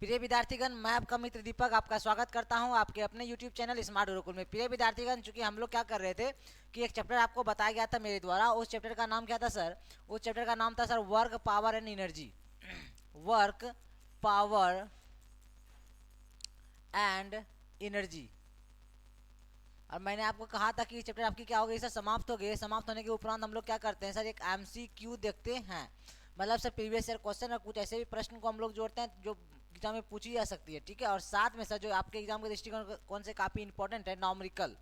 प्रिय विद्यार्थीगण, मैं आपका मित्र दीपक आपका स्वागत करता हूं आपके अपने YouTube चैनल स्मार्ट गुरुकुल में। प्रिय विद्यार्थीगण, चूंकि हम लोग क्या कर रहे थे कि एक चैप्टर आपको बताया गया था मेरे द्वारा। उस चैप्टर का नाम क्या था सर? उस चैप्टर का नाम था sir work, power and energy. Work, power and energy. और मैंने आपको कहा था कि ये चैप्टर आपकी क्या हो गई सर, समाप्त हो गई। समाप्त होने के उपरांत हम लोग क्या करते हैं सर, एक MCQ देखते हैं। मतलब सर प्रीवियस ईयर क्वेश्चन और कुछ ऐसे भी प्रश्न को हम लोग जोड़ते हैं जो एग्जाम में पूछी जा सकती है, ठीक है। और साथ में सर जो आपके एग्जाम के दृष्टिकोण से काफी इंपॉर्टेंट है, नॉमरिकल।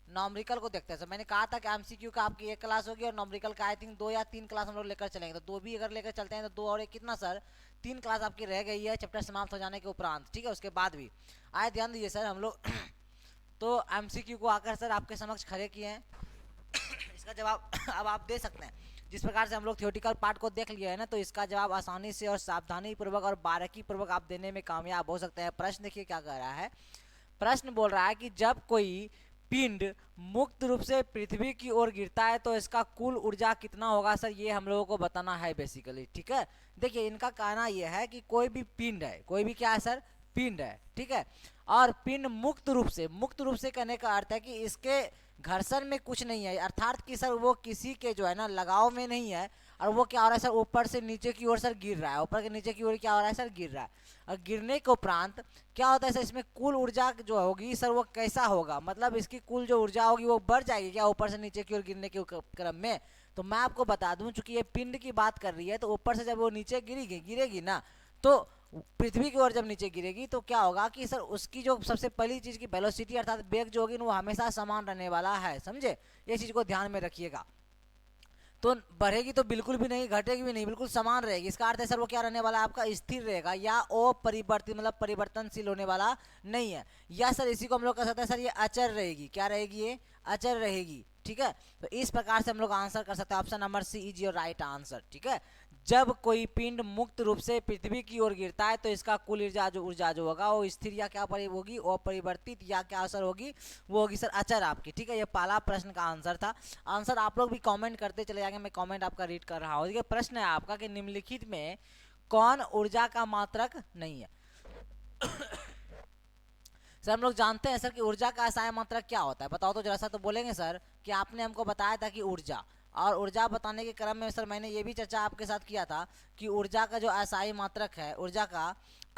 नॉमरिकल को देखते हैं सर। मैंने कहा था कि MCQ का आपकी एक क्लास होगी और नॉमरिकल का आई थिंक 2 या 3 क्लास हम लोग लेकर चलेंगे। तो 2 भी अगर लेकर चलते हैं तो 2 और एक कितना सर, 3 क्लास आपकी रह गई है चैप्टर समाप्त हो जाने के उपरांत, ठीक है। उसके बाद भी आए ध्यान दीजिए सर, हम लोग तो MCQ को आकर सर आपके समक्ष खड़े किए हैं। इसका जवाब अब आप दे सकते हैं। जिस प्रकार से हम लोग थ्योरेटिकल पार्ट को देख लिया है ना, तो इसका जवाब आसानी से और सावधानी पूर्वक और बारीकी पूर्वक आप देने में कामयाब हो सकते हैं। प्रश्न देखिए क्या कह रहा है। प्रश्न बोल रहा है कि जब कोई पिंड मुक्त रूप से पृथ्वी की ओर गिरता है तो इसका कुल ऊर्जा कितना होगा सर, ये हम लोगों को बताना है बेसिकली, ठीक है। देखिए इनका कहना यह है कि कोई भी पिंड है, कोई भी क्या है सर, पिंड है, ठीक है। और पिंड मुक्त रूप से कहने का अर्थ है कि इसके घर्षण में कुछ नहीं है, अर्थात कि सर वो किसी के जो है ना लगाव में नहीं है। और वो क्या हो रहा है सर, ऊपर से नीचे की ओर सर गिर रहा है, ऊपर के नीचे की ओर क्या हो रहा है सर, गिर रहा है। और गिरने के उपरांत क्या होता है सर, इसमें कुल ऊर्जा जो होगी सर वो कैसा होगा, मतलब इसकी कुल जो ऊर्जा होगी वो बढ़ जाएगी क्या ऊपर से नीचे की ओर गिरने के क्रम में। तो मैं आपको बता दूं, चूंकि ये पिंड की बात कर रही है, तो ऊपर से जब वो नीचे गिरेगी ना, तो पृथ्वी की ओर जब नीचे गिरेगी तो क्या होगा कि सर उसकी जो सबसे पहली चीज की वेलोसिटी अर्थात वेग जो होगी वो हमेशा समान रहने वाला है, समझे। ये चीज को ध्यान में रखिएगा। तो बढ़ेगी तो बिल्कुल भी नहीं, घटेगी भी नहीं, बिल्कुल समान रहेगी। इसका अर्थ है सर वो क्या रहने वाला है आपका, स्थिर रहेगा या अपरिवर्तित, मतलब परिवर्तनशील होने वाला नहीं है। या सर इसी को हम लोग कह सकते हैं सर ये अचर रहेगी। क्या रहेगी, ये अचर रहेगी, ठीक है। तो इस प्रकार से हम लोग आंसर कर सकते हैं। Option number C is your right answer, ठीक है। जब कोई पिंड मुक्त रूप से पृथ्वी की ओर गिरता है तो इसका कुल ऊर्जा जो होगा वो स्थिर या क्या होगी, अपरिवर्तित या क्या असर होगी, वो होगी सर अचर आपकी, ठीक है। ये पहला प्रश्न का आंसर था। आंसर आप लोग भी कमेंट करते चले जाएंगे, मैं कमेंट आपका रीड कर रहा हूँ। ये प्रश्न है आपका कि निम्नलिखित में कौन ऊर्जा का मात्रक नहीं है। सर हम लोग जानते हैं सर कि ऊर्जा का असाय मात्रक क्या होता है, बताओ तो जरा सा। तो बोलेंगे सर कि आपने हमको बताया था कि ऊर्जा, और ऊर्जा बताने के क्रम में सर मैंने ये भी चर्चा आपके साथ किया था कि ऊर्जा का जो असाई मात्रक है, ऊर्जा का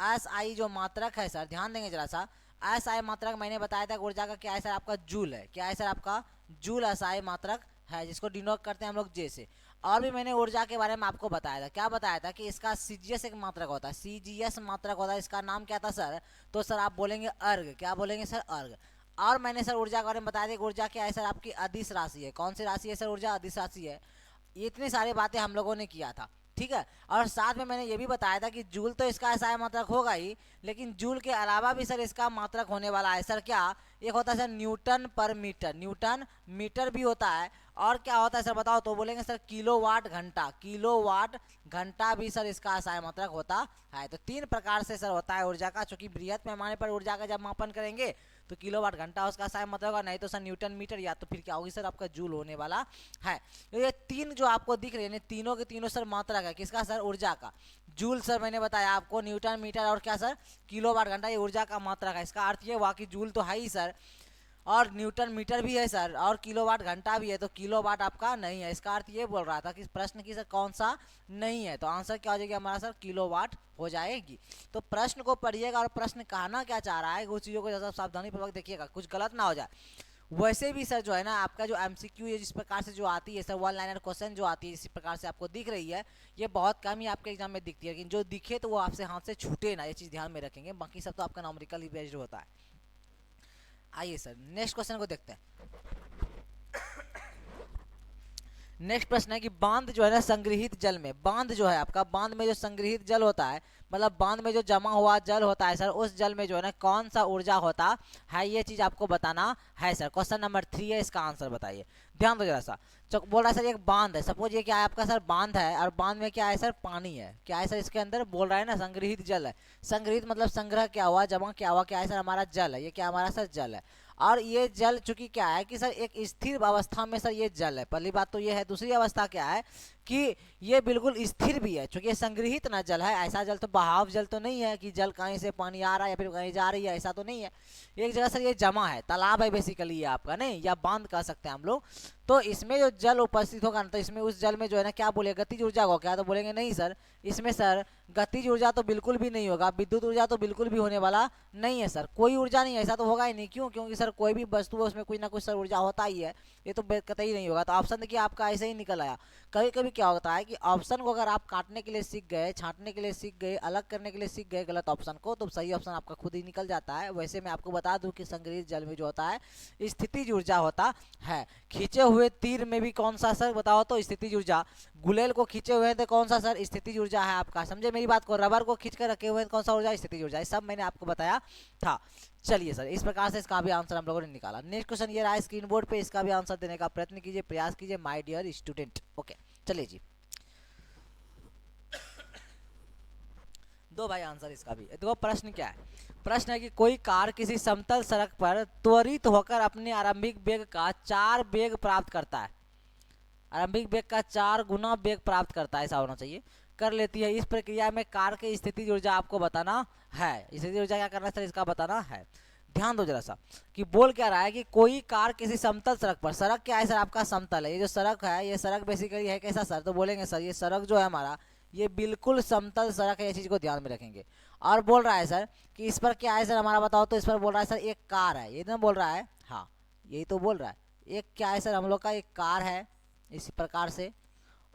असाई जो मात्रक है सर, ध्यान देंगे जरा सा। असाई मात्रक मैंने बताया था कि ऊर्जा का क्या है सर, आपका जूल है। क्या है सर, आपका जूल असाई मात्रक है, जिसको डिनोट करते हैं हम लोग जे से। और भी मैंने ऊर्जा के बारे में आपको बताया था। क्या बताया था कि इसका CGS एक मात्रक होता है, CGS मात्रक होता है। इसका नाम क्या था सर, तो सर आप बोलेंगे अर्ग। क्या बोलेंगे सर, अर्ग। और मैंने सर ऊर्जा के बारे में बताया था कि ऊर्जा क्या है सर, आपकी अदिश राशि है। कौन सी राशि है सर, ऊर्जा अदिश राशि है। ये इतनी सारी बातें हम लोगों ने किया था, ठीक है। और साथ में मैंने ये भी बताया था कि जूल तो इसका ऐसा मात्रक होगा ही, लेकिन जूल के अलावा भी सर इसका मात्रक होने वाला है सर। क्या, एक होता है सर न्यूटन पर मीटर, न्यूटन मीटर भी होता है। और क्या होता है सर बताओ तो बोलेंगे सर किलोवाट घंटा, किलोवाट घंटा भी सर इसका असाय मात्रक होता है। तो 3 प्रकार से सर होता है ऊर्जा का। चूंकि बृहत पैमाने पर ऊर्जा का जब मापन करेंगे तो किलोवाट घंटा उसका असाय मात्रक होगा, नहीं तो सर न्यूटन मीटर, या तो फिर क्या होगी सर आपका जूल होने वाला है। तो ये 3 जो आपको दिख रहे हैं, तीनों के तीनों सर मात्रक है किसका सर, ऊर्जा का। जूल सर मैंने बताया आपको, न्यूटन मीटर और क्या सर, किलोवाट घंटा, ये ऊर्जा का मात्रक है। इसका अर्थ ये हुआ कि जूल तो है ही सर, और न्यूटन मीटर भी है सर, और किलोवाट घंटा भी है, तो किलोवाट आपका नहीं है। इसका अर्थ ये बोल रहा था कि प्रश्न की सर कौन सा नहीं है, तो आंसर क्या हो जाएगी हमारा सर, किलोवाट हो जाएगी। तो प्रश्न को पढ़िएगा और प्रश्न कहना क्या चाह रहा है उस चीज़ों को जरा सावधानी पूर्वक देखिएगा, कुछ गलत ना हो जाए। वैसे भी सर जो है ना आपका जो MCQ है जिस प्रकार से जो आती है सर, 1 लाइनर क्वेश्चन जो आती है इसी प्रकार से आपको दिख रही है, ये बहुत कम ही आपके एग्जाम में दिखती है। लेकिन जो दिखे तो वो आपसे हाथ से छूटे ना, ये चीज़ ध्यान में रखेंगे। बाकी सब तो आपका नॉमरिकल ही बेस्ड होता है। आइए सर नेक्स्ट क्वेश्चन को देखते हैं। नेक्स्ट प्रश्न है कि बांध जो है ना संग्रहित जल में, बांध जो है आपका, बांध में जो संग्रहित जल होता है, मतलब बांध में जो जमा हुआ जल होता है सर, उस जल में जो है ना कौन सा ऊर्जा होता है, ये चीज आपको बताना है सर। क्वेश्चन नंबर 3 है, इसका आंसर बताइए। ध्यान दो जरा सा। बोल रहा है सर एक बांध है, सपोज ये क्या है आपका सर, बांध है, और बांध में क्या है सर, पानी है। क्या है सर इसके अंदर, बोल रहा है ना संग्रहित जल है। संग्रहित मतलब संग्रह क्या हुआ, जमा क्या हुआ, क्या है सर हमारा जल है। ये क्या हमारा सर जल है। और ये जल चूंकि क्या है कि सर एक स्थिर अवस्था में सर ये जल है, पहली बात तो ये है। दूसरी अवस्था क्या है कि ये बिल्कुल स्थिर भी है, क्योंकि ये संग्रहित ना जल है। ऐसा जल तो बहाव जल तो नहीं है कि जल कहीं से पानी आ रहा है या फिर कहीं जा रही है, ऐसा तो नहीं है। एक जगह सर ये जमा है, तालाब है बेसिकली ये आपका, नहीं या बांध कह सकते हैं हम लोग। तो इसमें जो जल उपस्थित होगा ना, तो इसमें उस जल में जो है ना क्या बोलेगा, गतिज ऊर्जा होगा क्या, तो बोलेंगे नहीं सर, इसमें सर गतिज ऊर्जा तो बिल्कुल भी नहीं होगा, विद्युत ऊर्जा तो बिल्कुल भी होने वाला नहीं है सर, कोई ऊर्जा नहीं है, ऐसा तो होगा ही नहीं। क्यों? क्योंकि सर कोई भी वस्तु है उसमें कुछ ना कुछ सर ऊर्जा होता ही है, ये तो कतई नहीं होगा। तो ऑप्शन देखिए आपका ऐसे ही निकल आया। कभी कभी क्या होता है कि ऑप्शन को अगर आप काटने के लिए सीख गए, छांटने के लिए सीख गए, अलग करने के लिए सीख गए गलत ऑप्शन को, तो सही ऑप्शन आपका खुद ही निकल जाता है। वैसे मैं आपको बता दूं कि संग्रहित जल में जो होता है स्थितिज ऊर्जा होता है। खींचे हुए तीर में भी कौन सा सर बताओ तो स्थितिज ऊर्जा, गुलेल को खींचे हुए हैं तो कौन सा सर स्थितिज ऊर्जा है आपका, समझे मेरी बात को। रबर को खींच कर रखे हुए हैं कौन सा ऊर्जा, स्थितिज ऊर्जा। सब मैंने आपको बताया था। चलिए सर, इस प्रकार से इसका भी आंसर हम लोगों ने निकाला। नेक्स्ट क्वेश्चन ये रहा स्क्रीन बोर्ड पे, इसका भी आंसर देने का प्रयत्न कीजिए, प्रयास कीजिए माय डियर स्टूडेंट। ओके चलिए जी, दो भाई आंसर इसका भी। देखो प्रश्न क्या है, प्रश्न है कि कोई कार किसी समतल सड़क पर त्वरित होकर अपने आरंभिक वेग का 4 वेग प्राप्त करता है, आरंभिक वेग का 4 गुना वेग प्राप्त करता है, ऐसा होना चाहिए, कर लेती है। इस प्रक्रिया में कार की स्थितिज ऊर्जा आपको बताना है। स्थितिज ऊर्जा क्या करना है सर, इसका बताना है। ध्यान दो जरा सा कि बोल क्या रहा है कि कोई कार किसी समतल सड़क पर, सड़क क्या है सर आपका समतल है, ये जो सड़क है ये सड़क बेसिकली है कैसा सर, तो बोलेंगे सर ये सड़क जो है हमारा ये बिल्कुल समतल सड़क है, ये चीज को ध्यान में रखेंगे। और बोल रहा है सर कि इस पर क्या है सर हमारा बताओ, तो इस पर बोल रहा है सर एक कार है, ये ना बोल रहा है, हाँ यही तो बोल रहा है। एक क्या है सर हम लोग का एक कार है इसी प्रकार से,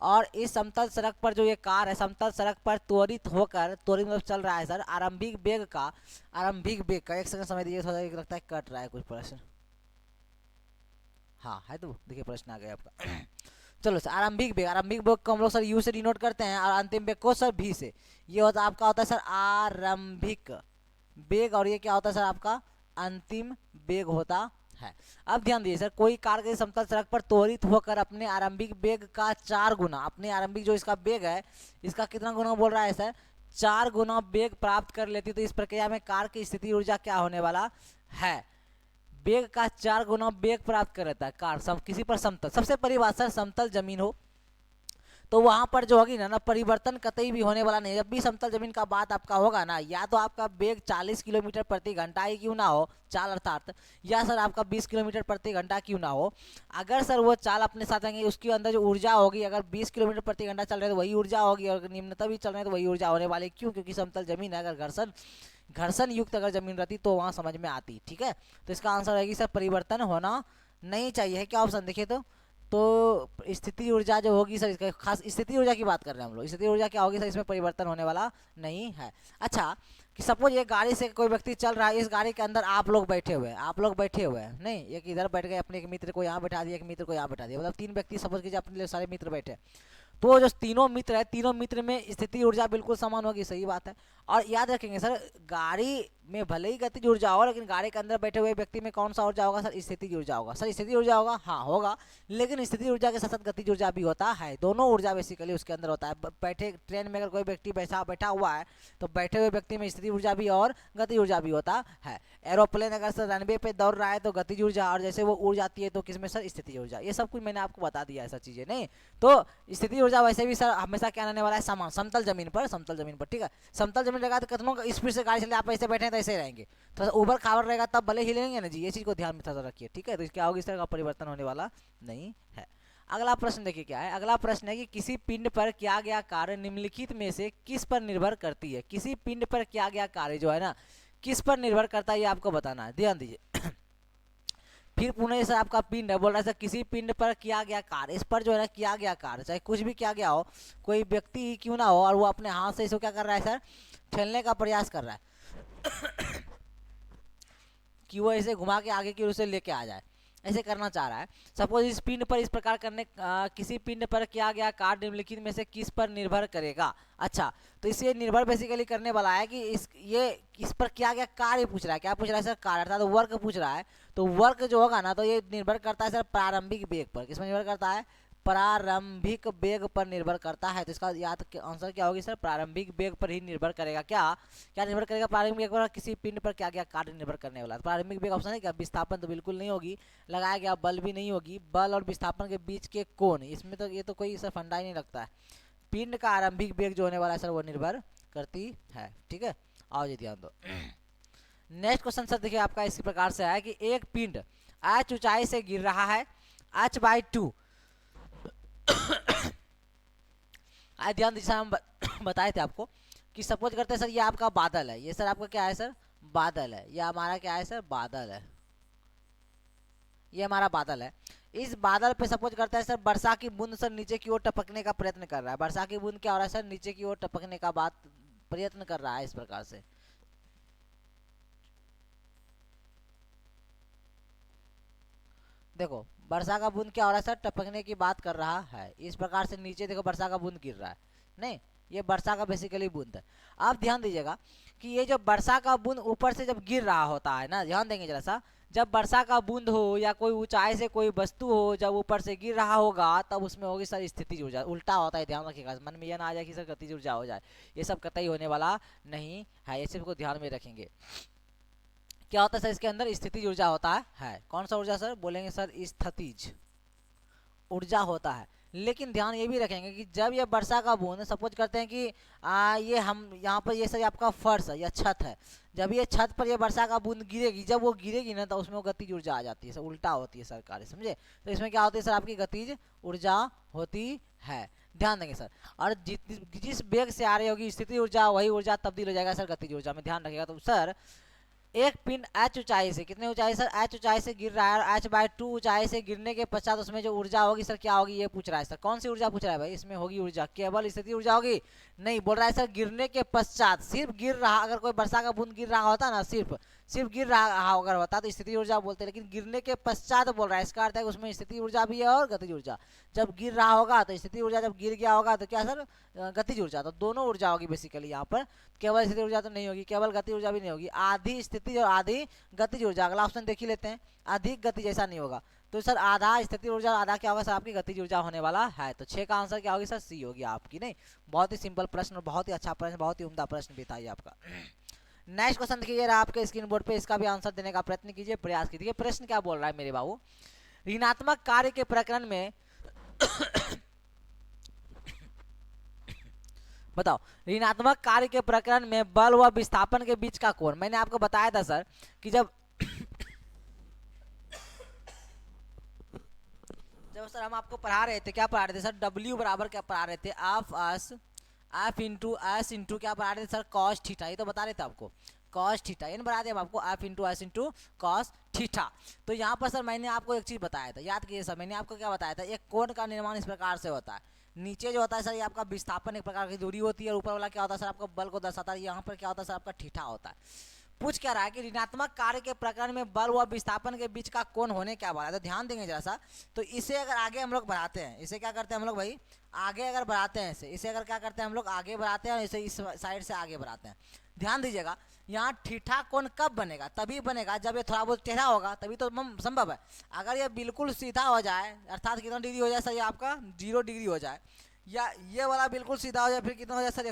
और इस समतल सड़क पर जो ये कार है समतल सड़क पर त्वरित होकर, त्वरित मतलब चल रहा है सर आरंभिक वेग का, आरंभिक वेग का, एक सेकंड समय दीजिए, थोड़ा एक लगता है कट रहा है कुछ प्रश्न, हाँ है तो देखिए प्रश्न आ गया आपका। चलो सर आरंभिक वेग, आरंभिक वेग को हम लोग सर यू से डिनोट करते हैं और अंतिम वेग को सर भी से। ये होता आपका होता है सर आरंभिक वेग, और ये क्या होता है सर आपका अंतिम वेग होता है। अब ध्यान दीजिए सर, कोई कार के समतल सड़क पर त्वरित होकर अपने आरंभिक वेग का 4 गुना, अपने आरंभिक जो इसका वेग है इसका कितना गुना बोल रहा है सर, 4 गुना वेग प्राप्त कर लेती, तो इस प्रक्रिया में कार की स्थिति ऊर्जा क्या होने वाला है, वेग का 4 गुना वेग प्राप्त कर लेता है कार किसी पर समतल, सबसे पहली बात सर समतल जमीन हो तो वहां पर जो होगी ना परिवर्तन कतई भी होने वाला नहीं। जब भी समतल जमीन का बात आपका होगा ना, या तो आपका वेग 40 किलोमीटर प्रति घंटा ही क्यों ना हो, चाल अर्थात, या सर आपका 20 किलोमीटर प्रति घंटा क्यों ना हो, अगर सर वो चाल अपने साथ आएंगे उसके अंदर जो ऊर्जा होगी, अगर 20 किलोमीटर प्रति घंटा चल रहे तो वही ऊर्जा होगी, और निम्नतम भी चल रहे तो वही ऊर्जा होने वाली। क्यों? क्योंकि समतल जमीन है, अगर घर्षण युक्त अगर जमीन रहती तो वहां समझ में आती। ठीक है, तो इसका आंसर रहेगी सर परिवर्तन होना नहीं चाहिए है। क्या ऑप्शन देखिए तो स्थिति ऊर्जा जो होगी सर, इसका खास स्थिति ऊर्जा की बात कर रहे हैं हम लोग, स्थिति ऊर्जा क्या होगी सर, इसमें परिवर्तन होने वाला नहीं है। अच्छा कि सपोज ये गाड़ी से कोई व्यक्ति चल रहा है, इस गाड़ी के अंदर आप लोग बैठे हुए हैं, आप लोग बैठे हुए हैं, नहीं एक इधर बैठ गए, अपने एक मित्र को यहाँ बैठा दिया, एक मित्र को यहाँ बैठा दिया, मतलब 3 व्यक्ति सपोज कीजिए अपने सारे मित्र बैठे, तो जो तीनों मित्र है तीनों मित्र में स्थिति ऊर्जा बिल्कुल समान होगी, सही बात है। और याद रखेंगे सर गाड़ी में भले ही गतिज ऊर्जा हो, लेकिन गाड़ी के अंदर बैठे हुए व्यक्ति में कौन सा ऊर्जा होगा सर, स्थितिज ऊर्जा होगा। सर स्थिति ऊर्जा होगा, हाँ होगा, लेकिन स्थिति ऊर्जा के साथ साथ गतिज ऊर्जा भी होता है, दोनों ऊर्जा बेसिकली उसके अंदर होता है। बैठे ट्रेन में अगर कोई व्यक्ति बैठा हुआ है तो बैठे हुए व्यक्ति में स्थिति ऊर्जा भी और गतिज ऊर्जा भी होता है। एरोप्लेन अगर सर रनवे पे दौड़ रहा है तो गतिज ऊर्जा, और जैसे वो उड़ जाती है तो किसमें सर स्थिति ऊर्जा। ये सब कुछ मैंने आपको बता दिया, ऐसा चीजें नहीं। तो स्थिति ऊर्जा वैसे भी सर हमेशा क्या रहने वाला है, समान समतल जमीन पर, समतल जमीन पर। ठीक है, समतल जमीन रहेगा तो कितनों स्पीड से गाड़ी चले, आप ऐसे बैठे हैं तो ऐसे रहेंगे, तो ऊबर खाबर रहेगा तब भले हिलेंगे ना जी, ये चीज को ध्यान में थोड़ा रखिए। ठीक है, तो क्या होगी, इस तरह का परिवर्तन होने वाला नहीं है। अगला प्रश्न देखिए क्या है, अगला प्रश्न है कि किसी पिंड पर किया गया कार्य निम्नलिखित में से किस पर निर्भर करती है। किसी पिंड पर किया गया कार्य जो है ना किस पर निर्भर करता है, ये आपको बताना है, ध्यान दीजिए। फिर पुनः सर आपका पिंड है, बोल रहा है सर किसी पिंड पर किया गया कार्य, इस पर जो है ना किया गया कार्य चाहे कुछ भी किया गया हो, कोई व्यक्ति ही क्यों ना हो, और वो अपने हाथ से इसको क्या कर रहा है सर, ठेलने का प्रयास कर रहा है कि वो ऐसे घुमा के आगे की ओर से लेके आ जाए, ऐसे करना चाह रहा है। सपोज इस पिंड पर इस प्रकार करने किसी पिंड पर किया गया कार्य निम्नलिखित में से किस पर निर्भर करेगा। अच्छा तो इसे निर्भर बेसिकली करने वाला है कि इस पर किया गया कार्य पूछ रहा है, क्या पूछ रहा है सर, कार्य, अर्थात तो वर्क पूछ रहा है। तो वर्क जो होगा ना तो ये निर्भर करता है सर प्रारंभिक वेग पर, किस पर निर्भर करता है, प्रारंभिक वेग पर निर्भर करता है। तो इसका याद आंसर क्या होगी सर, प्रारंभिक वेग पर ही निर्भर करेगा। क्या क्या निर्भर करेगा प्रारंभिक वेग पर, किसी पिंड पर क्या क्या कार्य निर्भर करने वाला। प्रारंभिक वेग ऑप्शन है क्या, विस्थापन तो बिल्कुल नहीं होगी, लगाया गया बल भी नहीं होगी, बल और विस्थापन के बीच के कोण, इसमें तो ये तो कोई सर फंडा ही नहीं लगता है। पिंड का आरंभिक वेग जो होने वाला है सर वो निर्भर करती है। ठीक है, आओ जी ध्यान दो। नेक्स्ट क्वेश्चन सर देखिए आपका इसी प्रकार से है कि एक पिंड h ऊंचाई से गिर रहा है h/2। आज ध्यान दीजिए, हम बताए थे आपको कि सपोज करते हैं सर ये आपका बादल है, ये सर आपका क्या है सर, बादल है, ये हमारा क्या है सर, बादल है, ये हमारा बादल है। इस बादल पे सपोज करता है सर वर्षा की बूंद सर नीचे की ओर टपकने का प्रयत्न कर रहा है। वर्षा की बूंद क्या हो रहा है सर, नीचे की ओर टपकने का बात प्रयत्न कर रहा है इस प्रकार से। देखो वर्षा का बूंद क्या हो रहा है सर, टपकने की बात कर रहा है इस प्रकार से। नीचे देखो वर्षा का बूंद गिर रहा है, नहीं ये वर्षा का बेसिकली बूंद है। अब ध्यान दीजिएगा कि ये जो वर्षा का बूंद ऊपर से जब गिर रहा होता है ना, ध्यान देंगे जरा सा, जब वर्षा का बूंद हो या कोई ऊंचाई से कोई वस्तु हो जब ऊपर से गिर रहा होगा तब उसमें होगी सर स्थितिज ऊर्जा। उल्टा होता है, ध्यान रखिएगा, मन में यह ना आ जाए कि सर गतिज ऊर्जा हो जाए, ये सब कतई होने वाला नहीं है, ये सिर्फ को ध्यान में रखेंगे। क्या होता है सर इसके अंदर, स्थितिज ऊर्जा होता है। कौन सा ऊर्जा सर, बोलेंगे सर स्थितिज ऊर्जा होता है। लेकिन ध्यान ये भी रखेंगे कि जब ये वर्षा का बूंद सपोज करते हैं कि ये हम यहाँ पर ये सर आपका फर्श है या छत है, जब ये छत पर ये वर्षा का बूंद गिरेगी, जब वो गिरेगी ना तो उसमें वो गतिज ऊर्जा आ जाती है सर, उल्टा होती है सरकार, समझे। तो इसमें क्या होती है सर, आपकी गतिज ऊर्जा होती है, ध्यान देंगे सर। और जिस वेग से आ रही होगी स्थिति ऊर्जा, वही ऊर्जा तब्दील हो जाएगा सर गतिज ऊर्जा में, ध्यान रखिएगा। तो सर एक पिंड h ऊंचाई से, कितने ऊंचाई सर, h ऊंचाई से गिर रहा है और h/2 ऊंचाई से गिरने के पश्चात उसमें जो ऊर्जा होगी सर क्या होगी, ये पूछ रहा है सर। कौन सी ऊर्जा पूछ रहा है भाई, इसमें होगी ऊर्जा, केवल स्थिति ऊर्जा होगी, नहीं बोल रहा है सर गिरने के पश्चात, सिर्फ गिर रहा, अगर कोई वर्षा का बूंद गिर रहा होता ना, सिर्फ गिर रहा अगर होता तो स्थिति ऊर्जा बोलते, लेकिन गिरने के पश्चात बोल रहा है, इसका अर्थ है उसमें स्थिति ऊर्जा भी है और गतिज ऊर्जा। जब गिर रहा होगा तो स्थिति ऊर्जा, जब गिर गया होगा तो क्या सर, गतिज ऊर्जा। तो दोनों ऊर्जा होगी बेसिकली यहाँ पर, केवल स्थिति ऊर्जा तो नहीं होगी, केवल गति ऊर्जा भी नहीं होगी, आधी स्थिति और आधी गतिज ऊर्जा। अगला ऑप्शन देख ही लेते हैं, अधिक गति जैसा नहीं होगा। तो सर आधा स्थिति ऊर्जा, आधा क्या होगा सर, आपकी गतिज ऊर्जा होने वाला है। तो 6 का आंसर क्या होगी सर, सी होगी आपकी। नहीं, बहुत ही सिंपल प्रश्न, बहुत ही अच्छा प्रश्न, बहुत ही उम्दा प्रश्न भी था ये आपका। नेक्स्ट क्वेश्चन देखिए, ये रहा आपके स्क्रीन बोर्ड पे, इसका भी आंसर देने का प्रयत्न कीजिए, प्रयास कीजिए। प्रश्न क्या बोल रहा है मेरे बाबू, ऋणात्मक कार्य के प्रकरण में बताओ, ऋणात्मक कार्य के प्रकरण में बल व विस्थापन के बीच का कोण। मैंने आपको बताया था सर कि जब सर हम आपको पढ़ा रहे थे, क्या पढ़ा रहे थे सर, W बराबर क्या पढ़ा रहे थे, एफ इंटू एस इंटू क्या पढ़ा रहे थे सर, कॉस थीटा, ये तो बता रहे थे आपको, कॉस थीटा, ये बता दिया आपको, F into S into cos theta. तो यहाँ पर सर मैंने आपको एक चीज बताया था, याद कीजिए सर, मैंने आपको क्या बताया था, एक कोण का निर्माण इस प्रकार से होता है, नीचे जो होता है सर ये आपका विस्थापन एक प्रकार की दूरी होती है, और ऊपर वाला क्या होता है सर, आपको बल को दर्शाता है, यहाँ पर क्या होता है सर, आपका थीटा होता है। पूछ क्या रहा है कि ऋणात्मक कार्य के प्रकरण में बल व विस्थापन के बीच का कोण होने क्या वाला है। तो ध्यान देंगे जरा सा, तो इसे अगर आगे हम लोग बढ़ाते हैं, इसे क्या करते हैं हम लोग भाई, आगे अगर बढ़ाते हैं इसे अगर क्या करते हैं हम लोग, आगे बढ़ाते हैं और इसे इस साइड से आगे बढ़ाते हैं। ध्यान दीजिएगा, यहाँ थीटा कोण कब बनेगा, तभी बनेगा जब ये थोड़ा बहुत टेढ़ा होगा, तभी तो संभव है। अगर ये बिल्कुल सीधा हो जाए, अर्थात कितना डिग्री हो जाए सर, ये आपका 0 डिग्री हो जाए, या ये वाला बिल्कुल सीधा हो जाए, फिर कितना हो जाए सर,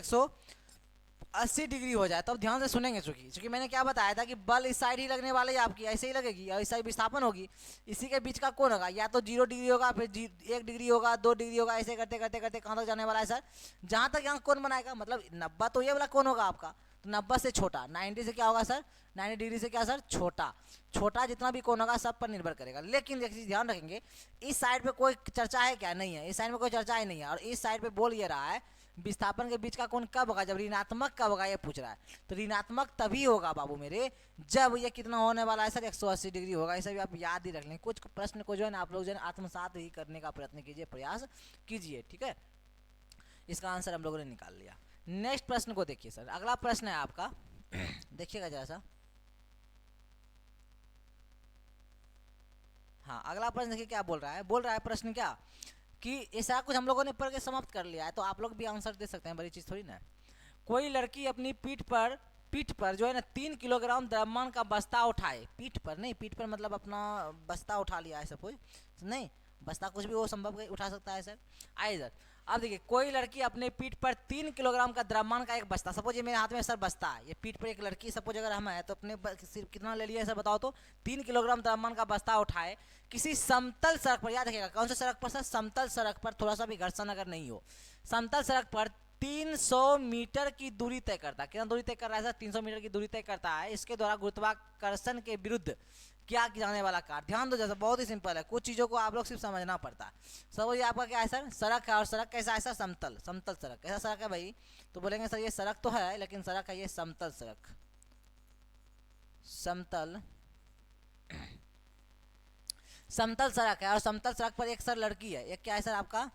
180 डिग्री हो जाए, तब ध्यान से सुनेंगे। चूंकि मैंने क्या बताया था कि बल इस साइड ही लगने वाले, आपकी ऐसे ही लगेगी और इस साइड विस्थापन होगी, इसी के बीच का कोण होगा, या तो 0 डिग्री होगा, फिर 1 डिग्री होगा, 2 डिग्री होगा, ऐसे करते करते करते कहाँ तक जाने वाला है सर, जहाँ तक यहाँ कोण बनाएगा, मतलब 90 तो ये वाला कोण होगा आपका, तो 90 से छोटा, 90 से क्या होगा सर, 90 डिग्री से क्या सर, छोटा, छोटा जितना भी कोण होगा सब पर निर्भर करेगा। लेकिन एक चीज ध्यान रखेंगे, इस साइड पे कोई चर्चा है क्या, नहीं है, इस साइड में कोई चर्चा ही नहीं है, और इस साइड पे बोल ये रहा है विस्थापन के बीच का कोण कब होगा, जब ऋणात्मक कब होगा ये पूछ रहा है। तो ऋणात्मक तभी होगा बाबू मेरे, जब ये कितना होने वाला है सर, 180 डिग्री होगा। इसे भी आप याद ही रख लें, कुछ प्रश्न को जो है ना आप लोग जो है आत्मसात ही करने का प्रयत्न कीजिए, प्रयास कीजिए, ठीक है। इसका आंसर हम लोगों ने निकाल लिया। नेक्स्ट प्रश्न को देखिए सर, अगला प्रश्न है आपका, देखिएगा जरा सा, हाँ अगला प्रश्न देखिए क्या बोल रहा है प्रश्न क्या, कि ऐसा कुछ हम लोगों ने पढ़ के समाप्त कर लिया है, तो आप लोग भी आंसर दे सकते हैं, बड़ी चीज थोड़ी ना। कोई लड़की अपनी पीठ पर जो है ना 3 किलोग्राम द्रव्यमान का बस्ता उठाए, पीठ पर नहीं, पीठ पर मतलब अपना बस्ता उठा लिया है सपोज, नहीं, बस्ता कुछ भी वो संभव उठा सकता है सर। आइए सर, अब देखिए कोई लड़की अपने पीठ पर 3 किलोग्राम का द्रव्यमान का एक बस्ता, सपोज ये मेरे हाथ में सर बस्ता है, ये पीठ पर एक लड़की सपोज अगर हम है तो अपने सिर्फ कितना ले लिया सर बताओ तो, 3 किलोग्राम द्रव्यमान का बस्ता उठाए किसी समतल सड़क पर, याद रखिएगा कौन सा सड़क पर सर, समतल सड़क पर, थोड़ा सा भी घर्षण अगर नहीं हो, समतल सड़क पर 300 मीटर की दूरी तय करता है। कितना दूरी तय कर रहा है सर, 300 मीटर की दूरी तय करता है। इसके द्वारा गुरुत्वाकर्षण के विरुद्ध क्या जाने वाला कार्य, ध्यान दो जैसा, बहुत ही सिंपल है, कुछ चीजों को आप लोग सिर्फ समझना पड़ता है। सब ये आपका क्या है सर, सड़क है, और सड़क कैसा है सर, समतल, समतल सड़क। कैसा सड़क है भाई, तो बोलेंगे सर ये सड़क तो है लेकिन सड़क है ये समतल सड़क, समतल समतल सड़क है। और समतल सड़क पर एक सर लड़की है, एक क्या है सर आपका,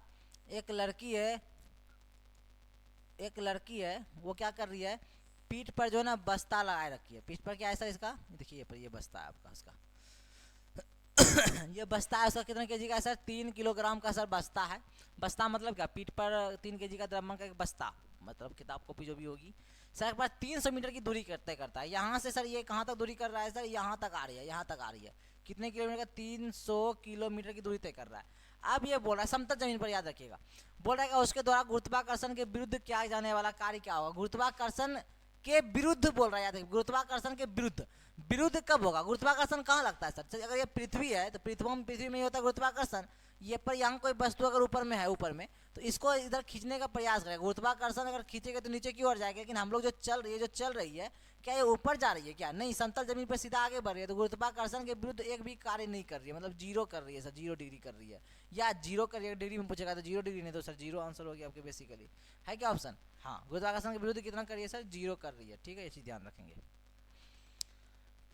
एक लड़की है, एक लड़की है, वो क्या कर रही है, पीठ पर जो है ना बस्ता लगाए रखी है। पीठ पर क्या है सर इसका, देखिए पर ये बस्ता है आपका इसका ये बस्ता है, उसका कितने केजी का है सर, 3 किलोग्राम का सर बस्ता है। बस्ता मतलब क्या, पीठ पर 3 केजी का द्रव्यमान का एक बस्ता, मतलब किताब कॉपी जो भी होगी। सर एक बार 300 मीटर की दूरी करता है। यहाँ से सर ये कहाँ तक दूरी कर रहा है सर, यहाँ तक आ रही है, यहाँ तक आ रही है। कितने किलोमीटर का, 300 किलोमीटर की दूरी तय कर रहा है। अब ये बोल रहा है समतल जमीन पर, याद रखिएगा, बोल रहा है कि उसके द्वारा गुरुत्वाकर्षण के विरुद्ध क्या जाने वाला कार्य क्या होगा, गुरुत्वाकर्षण के विरुद्ध बोल रहा है, याद रखिए गुरुत्वाकर्षण के विरुद्ध। विरुद्ध कब होगा, गुरुत्वाकर्षण कहाँ लगता है सर, अगर ये पृथ्वी है तो पृथ्वी में ही होता है गुरुत्वाकर्षण। ये पर यहाँ कोई वस्तु अगर ऊपर में है, ऊपर में, तो इसको इधर खींचने का प्रयास करेगा, गुरुत्वाकर्षण अगर खींचेगा तो नीचे की ओर जाएगा। लेकिन हम लोग जो चल रही है क्या ये ऊपर जा रही है, क्या नहीं, समतल जमीन पर सीधा आगे बढ़ रही है, तो गुरुत्वाकर्षण के विरुद्ध एक भी कार्य नहीं कर रही है, मतलब जीरो कर रही है सर, 0 डिग्री कर रही है। या जीरो कर रही है, डिग्री में पूछेगा तो 0 डिग्री नहीं तो सर 0 आंसर होगी आपके बेसिकली, है क्या ऑप्शन, हाँ गुरुत्वाकर्षण के विरुद्ध कितना कर रही है सर, 0 कर रही है। ठीक है, ये चीज ध्यान रखेंगे।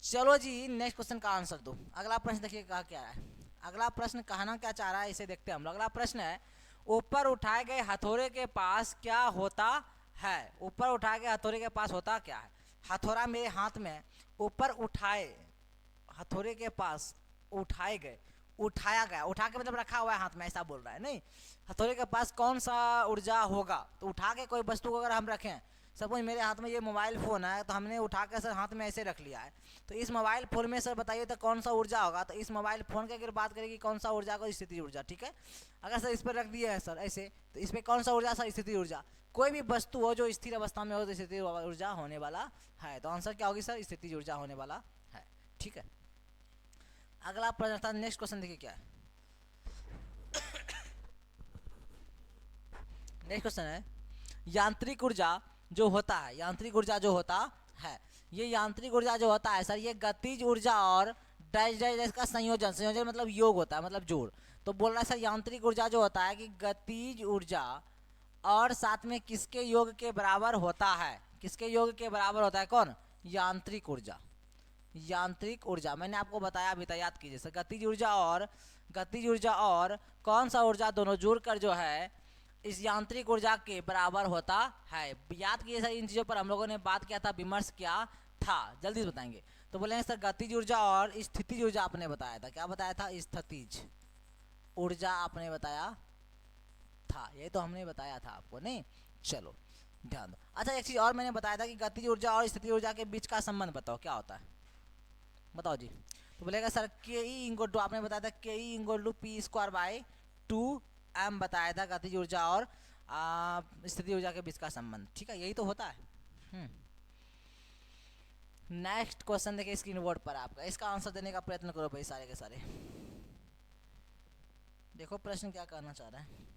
चलो जी नेक्स्ट क्वेश्चन का आंसर दो। अगला प्रश्न देखिए कहा क्या है, अगला प्रश्न कहना क्या चाह रहा है इसे देखते हैं हम लोग। अगला प्रश्न है, ऊपर उठाए गए हथौड़े के पास क्या होता है, ऊपर उठाए गए हथौड़े के पास होता क्या है। हथौड़ा मेरे हाथ में, ऊपर उठाए, हथौड़े के पास उठाए गए, उठाया गया, उठा के मतलब रखा हुआ है हाथ में, ऐसा बोल रहा है, नहीं हथौड़े के पास कौन सा ऊर्जा होगा। तो उठा के कोई वस्तु को अगर हम रखें, सपोज मेरे हाथ में ये मोबाइल फ़ोन है, तो हमने उठा के सर हाथ में ऐसे रख लिया है, तो इस मोबाइल फ़ोन में सर बताइए तो कौन सा ऊर्जा होगा। तो इस मोबाइल फ़ोन की अगर बात करेगी कौन सा ऊर्जा को, स्थिति ऊर्जा। ठीक है, अगर सर इस पर रख दिया है सर ऐसे, तो इस पर कौन सा ऊर्जा सर, स्थिति ऊर्जा। कोई भी वस्तु हो जो स्थिर अवस्था में हो तो स्थिति ऊर्जा होने वाला है, तो आंसर क्या होगी सर, स्थिति ऊर्जा होने वाला है। ठीक है, अगला प्रश्न था, नेक्स्ट क्वेश्चन देखिए क्या है। नेक्स्ट क्वेश्चन है, यांत्रिक ऊर्जा जो होता है, यांत्रिक ऊर्जा जो होता है, ये यांत्रिक ऊर्जा जो होता है सर, ये गतिज ऊर्जा और डैश डैश डैश का संयोजन, संयोजन मतलब योग होता है, मतलब जोड़। तो बोल रहा है सर यांत्रिक ऊर्जा जो होता है कि गतिज ऊर्जा और साथ में किसके योग के बराबर होता है, किसके योग के बराबर होता है, कौन, यांत्रिक ऊर्जा। यांत्रिक ऊर्जा मैंने आपको बताया अभी तक, याद कीजिए सर, गतिज ऊर्जा और कौन सा ऊर्जा दोनों जुड़कर जो है इस यांत्रिक ऊर्जा के बराबर होता है। याद कीजिए सर, इन चीज़ों पर हम लोगों ने बात किया था, विमर्श किया था, जल्दी बताएंगे। तो बोलेंगे सर गतिज ऊर्जा और स्थितिज ऊर्जा आपने बताया था, क्या बताया था, स्थितिज ऊर्जा आपने बताया था, ये तो हमने बताया था आपको, नहीं चलो ध्यान दो। अच्छा एक चीज़ और मैंने बताया था कि गतिज ऊर्जा और स्थितिज ऊर्जा के बीच का संबंध बताओ क्या होता है, बताओ जी। तो बोलेगा सर के ई इंगोल टू, आपने बताया था के E equal to P square by 2m बताया था गतिज ऊर्जा और स्थितिज ऊर्जा के बीच का संबंध। ठीक है, यही तो होता है। नेक्स्ट क्वेश्चन देखिए स्क्रीन बोर्ड पर आपका, इसका आंसर देने का प्रयत्न करो भाई सारे के सारे। देखो प्रश्न क्या करना चाह रहा है।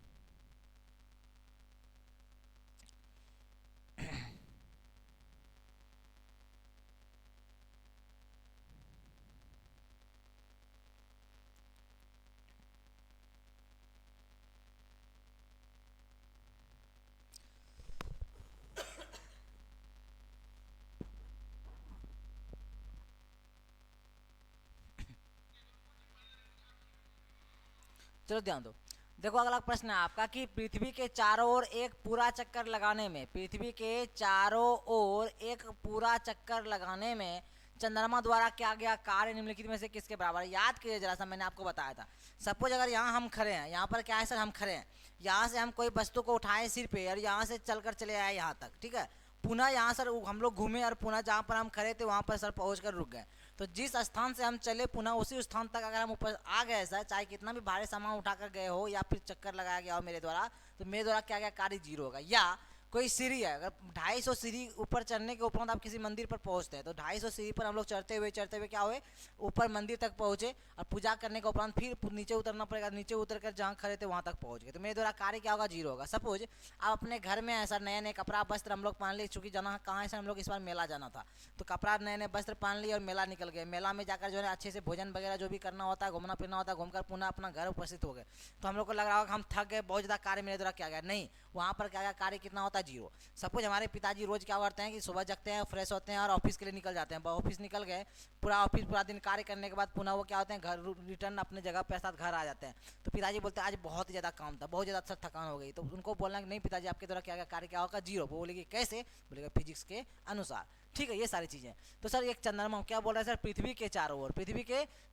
चलो ध्यान दो, देखो अगला प्रश्न है आपका कि पृथ्वी के चारों ओर एक पूरा चक्कर लगाने में, पृथ्वी के चारों ओर एक पूरा चक्कर लगाने में चंद्रमा द्वारा किया गया कार्य निम्नलिखित में से किसके बराबर है। याद कीजिए जरा सा, मैंने आपको बताया था, सपोज अगर यहाँ हम खड़े हैं, यहाँ पर क्या है सर, हम खड़े हैं, यहाँ से हम कोई वस्तु को उठाएं सिर पे और यहाँ से चलकर चले आए यहाँ तक, ठीक है, पुनः यहाँ सर हम लोग घूमे और पुनः जहाँ पर हम खड़े थे वहाँ पर सर पहुँच कर रुक गए, तो जिस स्थान से हम चले पुनः उसी स्थान तक अगर हम ऊपर आ गए सर, चाहे कितना भी भारी सामान उठाकर गए हो या फिर चक्कर लगाया गया हो मेरे द्वारा, तो मेरे द्वारा क्या क्या कार्य जीरो होगा। या कोई सीढ़ी है, अगर 250 सीढ़ी ऊपर चढ़ने के उपरांत आप किसी मंदिर पर पहुंचते हैं, तो 250 सीढ़ी पर हम लोग चढ़ते हुए क्या हुए, ऊपर मंदिर तक पहुंचे और पूजा करने के उपरांत फिर नीचे उतरना पड़ेगा, नीचे उतर कर जहाँ खड़े थे वहाँ तक पहुंच गए, तो मेरे द्वारा कार्य क्या होगा, जीरो होगा। सपोज आप अपने घर में है सर, नए नए कपड़ा वस्त्र हम लोग पहन लिए, चूंकि जाना कहाँ है सर, हम लोग इस बार मेला जाना था, तो कपड़ा नए नए वस्त्र पहन लिए और मेला निकल गए। मेला में जाकर जो है अच्छे से भोजन वगैरह जो भी करना होता है, घूमना फिरना होता है, घूमकर पुनः अपना घर उपस्थित हो गए, तो हम लोग को लग रहा होगा हम थक गए, बहुत ज़्यादा कार्य मेरे द्वारा किया गया, नहीं, वहाँ पर क्या कार्य कितना होता है, जीरो। सपोज हमारे पिताजी रोज क्या करते हैं कि सुबह जगते हैं, फ्रेश होते हैं और ऑफिस के लिए निकल जाते हैं, ऑफिस निकल गए, पूरा दिन कार्य करने के बाद पुनः वो क्या होते हैं, घर रिटर्न अपने जगह पे साथ घर आ जाते हैं, तो पिताजी बोलते हैं आज बहुत ही ज़्यादा काम था, बहुत ज़्यादा थकान हो गई, तो उनको बोलना कि नहीं पिताजी आपके द्वारा क्या कार्य क्या होगा, जीरो। वो बोलेगी कैसे, बोलेगा फिजिक्स के अनुसार, ठीक है, ये सारी चीज़ें। तो सर एक चंद्रमा क्या बोल रहा है सर, पृथ्वी के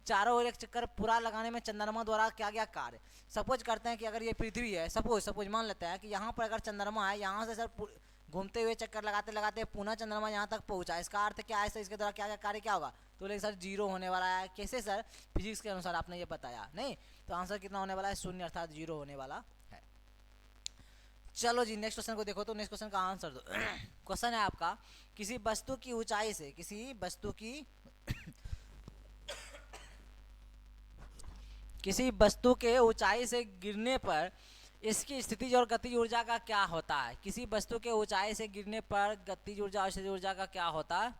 चारों ओर एक चक्कर पूरा लगाने में चंद्रमा द्वारा क्या गया कार्य। सपोज करते हैं कि अगर ये पृथ्वी है, सपोज मान लेते हैं कि यहाँ पर अगर चंद्रमा है, यहाँ से सर घूमते हुए चक्कर लगाते लगाते पुनः चंद्रमा यहाँ तक पहुँचा, इसका अर्थ क्या है सर, इसके द्वारा क्या क्या कार्य क्या होगा, तो बोले सर जीरो होने वाला है। कैसे सर, फिजिक्स के अनुसार आपने ये बताया, नहीं, तो आंसर कितना होने वाला है, शून्य, अर्थात जीरो होने वाला है। चलो जी नेक्स्ट क्वेश्चन को देखो, तो नेक्स्ट क्वेश्चन का आंसर दो। क्वेश्चन है आपका, किसी वस्तु की ऊंचाई से किसी वस्तु के ऊंचाई से गिरने पर इसकी स्थितिज और गतिज ऊर्जा का क्या होता है। किसी वस्तु के ऊंचाई से गिरने पर गतिज ऊर्जा और स्थितिज ऊर्जा का क्या होता है।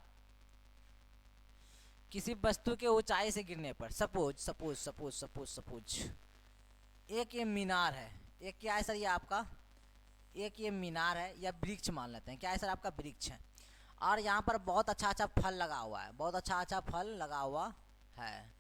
किसी वस्तु के ऊंचाई से गिरने पर, सपोज एक ये मीनार है, एक क्या है सर ये आपका, एक ये मीनार है या वृक्ष मान लेते हैं, क्या है सर आपका वृक्ष है, और यहाँ पर बहुत अच्छा फल लगा हुआ है, बहुत अच्छा फल लगा हुआ है,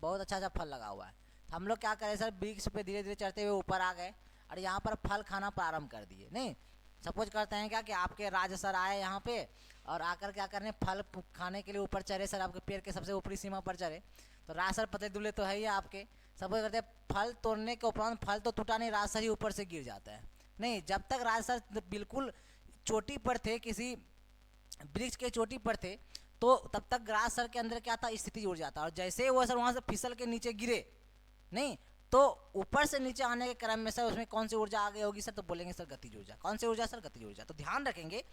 बहुत अच्छा फल लगा हुआ है। हम लोग क्या करें सर, वृक्ष पे धीरे धीरे चढ़ते हुए ऊपर आ गए और यहाँ पर फल खाना प्रारंभ कर दिए। नहीं, सपोज करते हैं क्या कि आपके राज सर आए यहाँ पे और आकर क्या करने, फल खाने के लिए ऊपर चढ़े सर, आपके पेड़ के सबसे ऊपरी सीमा पर चढ़े, तो राज सर पतले दुबले तो है ही आपके, सपोज करते फल तोड़ने के उपरांत फल तो टूटा नहीं, राज सर ही ऊपर से गिर जाता है। नहीं, जब तक राज सर बिल्कुल चोटी पर थे, किसी वृक्ष के चोटी पर थे, तो तब तक राज सर के अंदर क्या था, स्थिति उड़ जाता, और जैसे वो सर वहाँ से फिसल के नीचे गिरे, नहीं, तो ऊपर से नीचे आने के क्रम में सर उसमें कौन सी ऊर्जा आ गई होगी सर, तो बोलेंगे सर गतिज ऊर्जा। कौन सी ऊर्जा सर, गतिज ऊर्जा। तो ध्यान रखेंगे,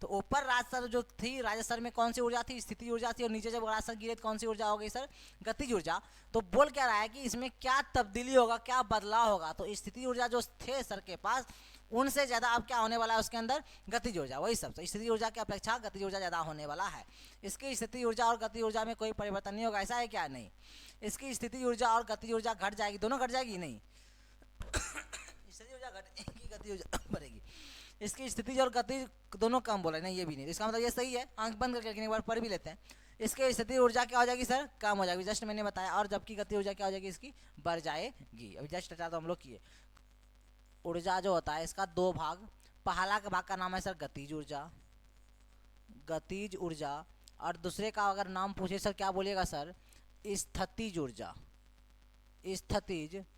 तो ऊपर राजसर जो थी, राजसर में कौन सी ऊर्जा थी, स्थिति ऊर्जा थी, और नीचे जब राजसर गिरे तो कौन सी ऊर्जा हो गई सर, गतिज ऊर्जा। तो बोल क्या रहा है कि इसमें क्या तब्दीली होगा, क्या बदलाव होगा, तो स्थिति ऊर्जा जो थे सर के पास, उनसे ज्यादा अब क्या होने वाला है उसके अंदर, गतिज ऊर्जा। वही सब, स्थिति ऊर्जा की अपेक्षा गतिज ऊर्जा ज्यादा होने वाला है। इसकी स्थिति ऊर्जा और गतिज ऊर्जा में कोई परिवर्तन नहीं होगा, ऐसा है क्या, नहीं, इसकी स्थिति ऊर्जा और गतिज ऊर्जा घट जाएगी, दोनों घट जाएगी, नहीं स्थिति ऊर्जा घटेगी, गतिज ऊर्जा बढ़ेगी। इसकी स्थिति और गति दोनों कम बोला, नहीं ये भी नहीं, इसका मतलब ये सही है, आंख बंद करके एक बार पढ़ भी लेते हैं। इसके स्थिति ऊर्जा क्या हो जाएगी सर, कम हो जाएगी, जस्ट मैंने बताया, और जबकि गति ऊर्जा क्या हो जाएगी, इसकी बढ़ जाएगी। अभी जस्ट चर्चा तो हम लोग किए। ऊर्जा जो होता है इसका दो भाग, पहला का भाग का नाम है सर गतिज ऊर्जा, और दूसरे का अगर नाम पूछे सर क्या बोलिएगा सर, स्थितिज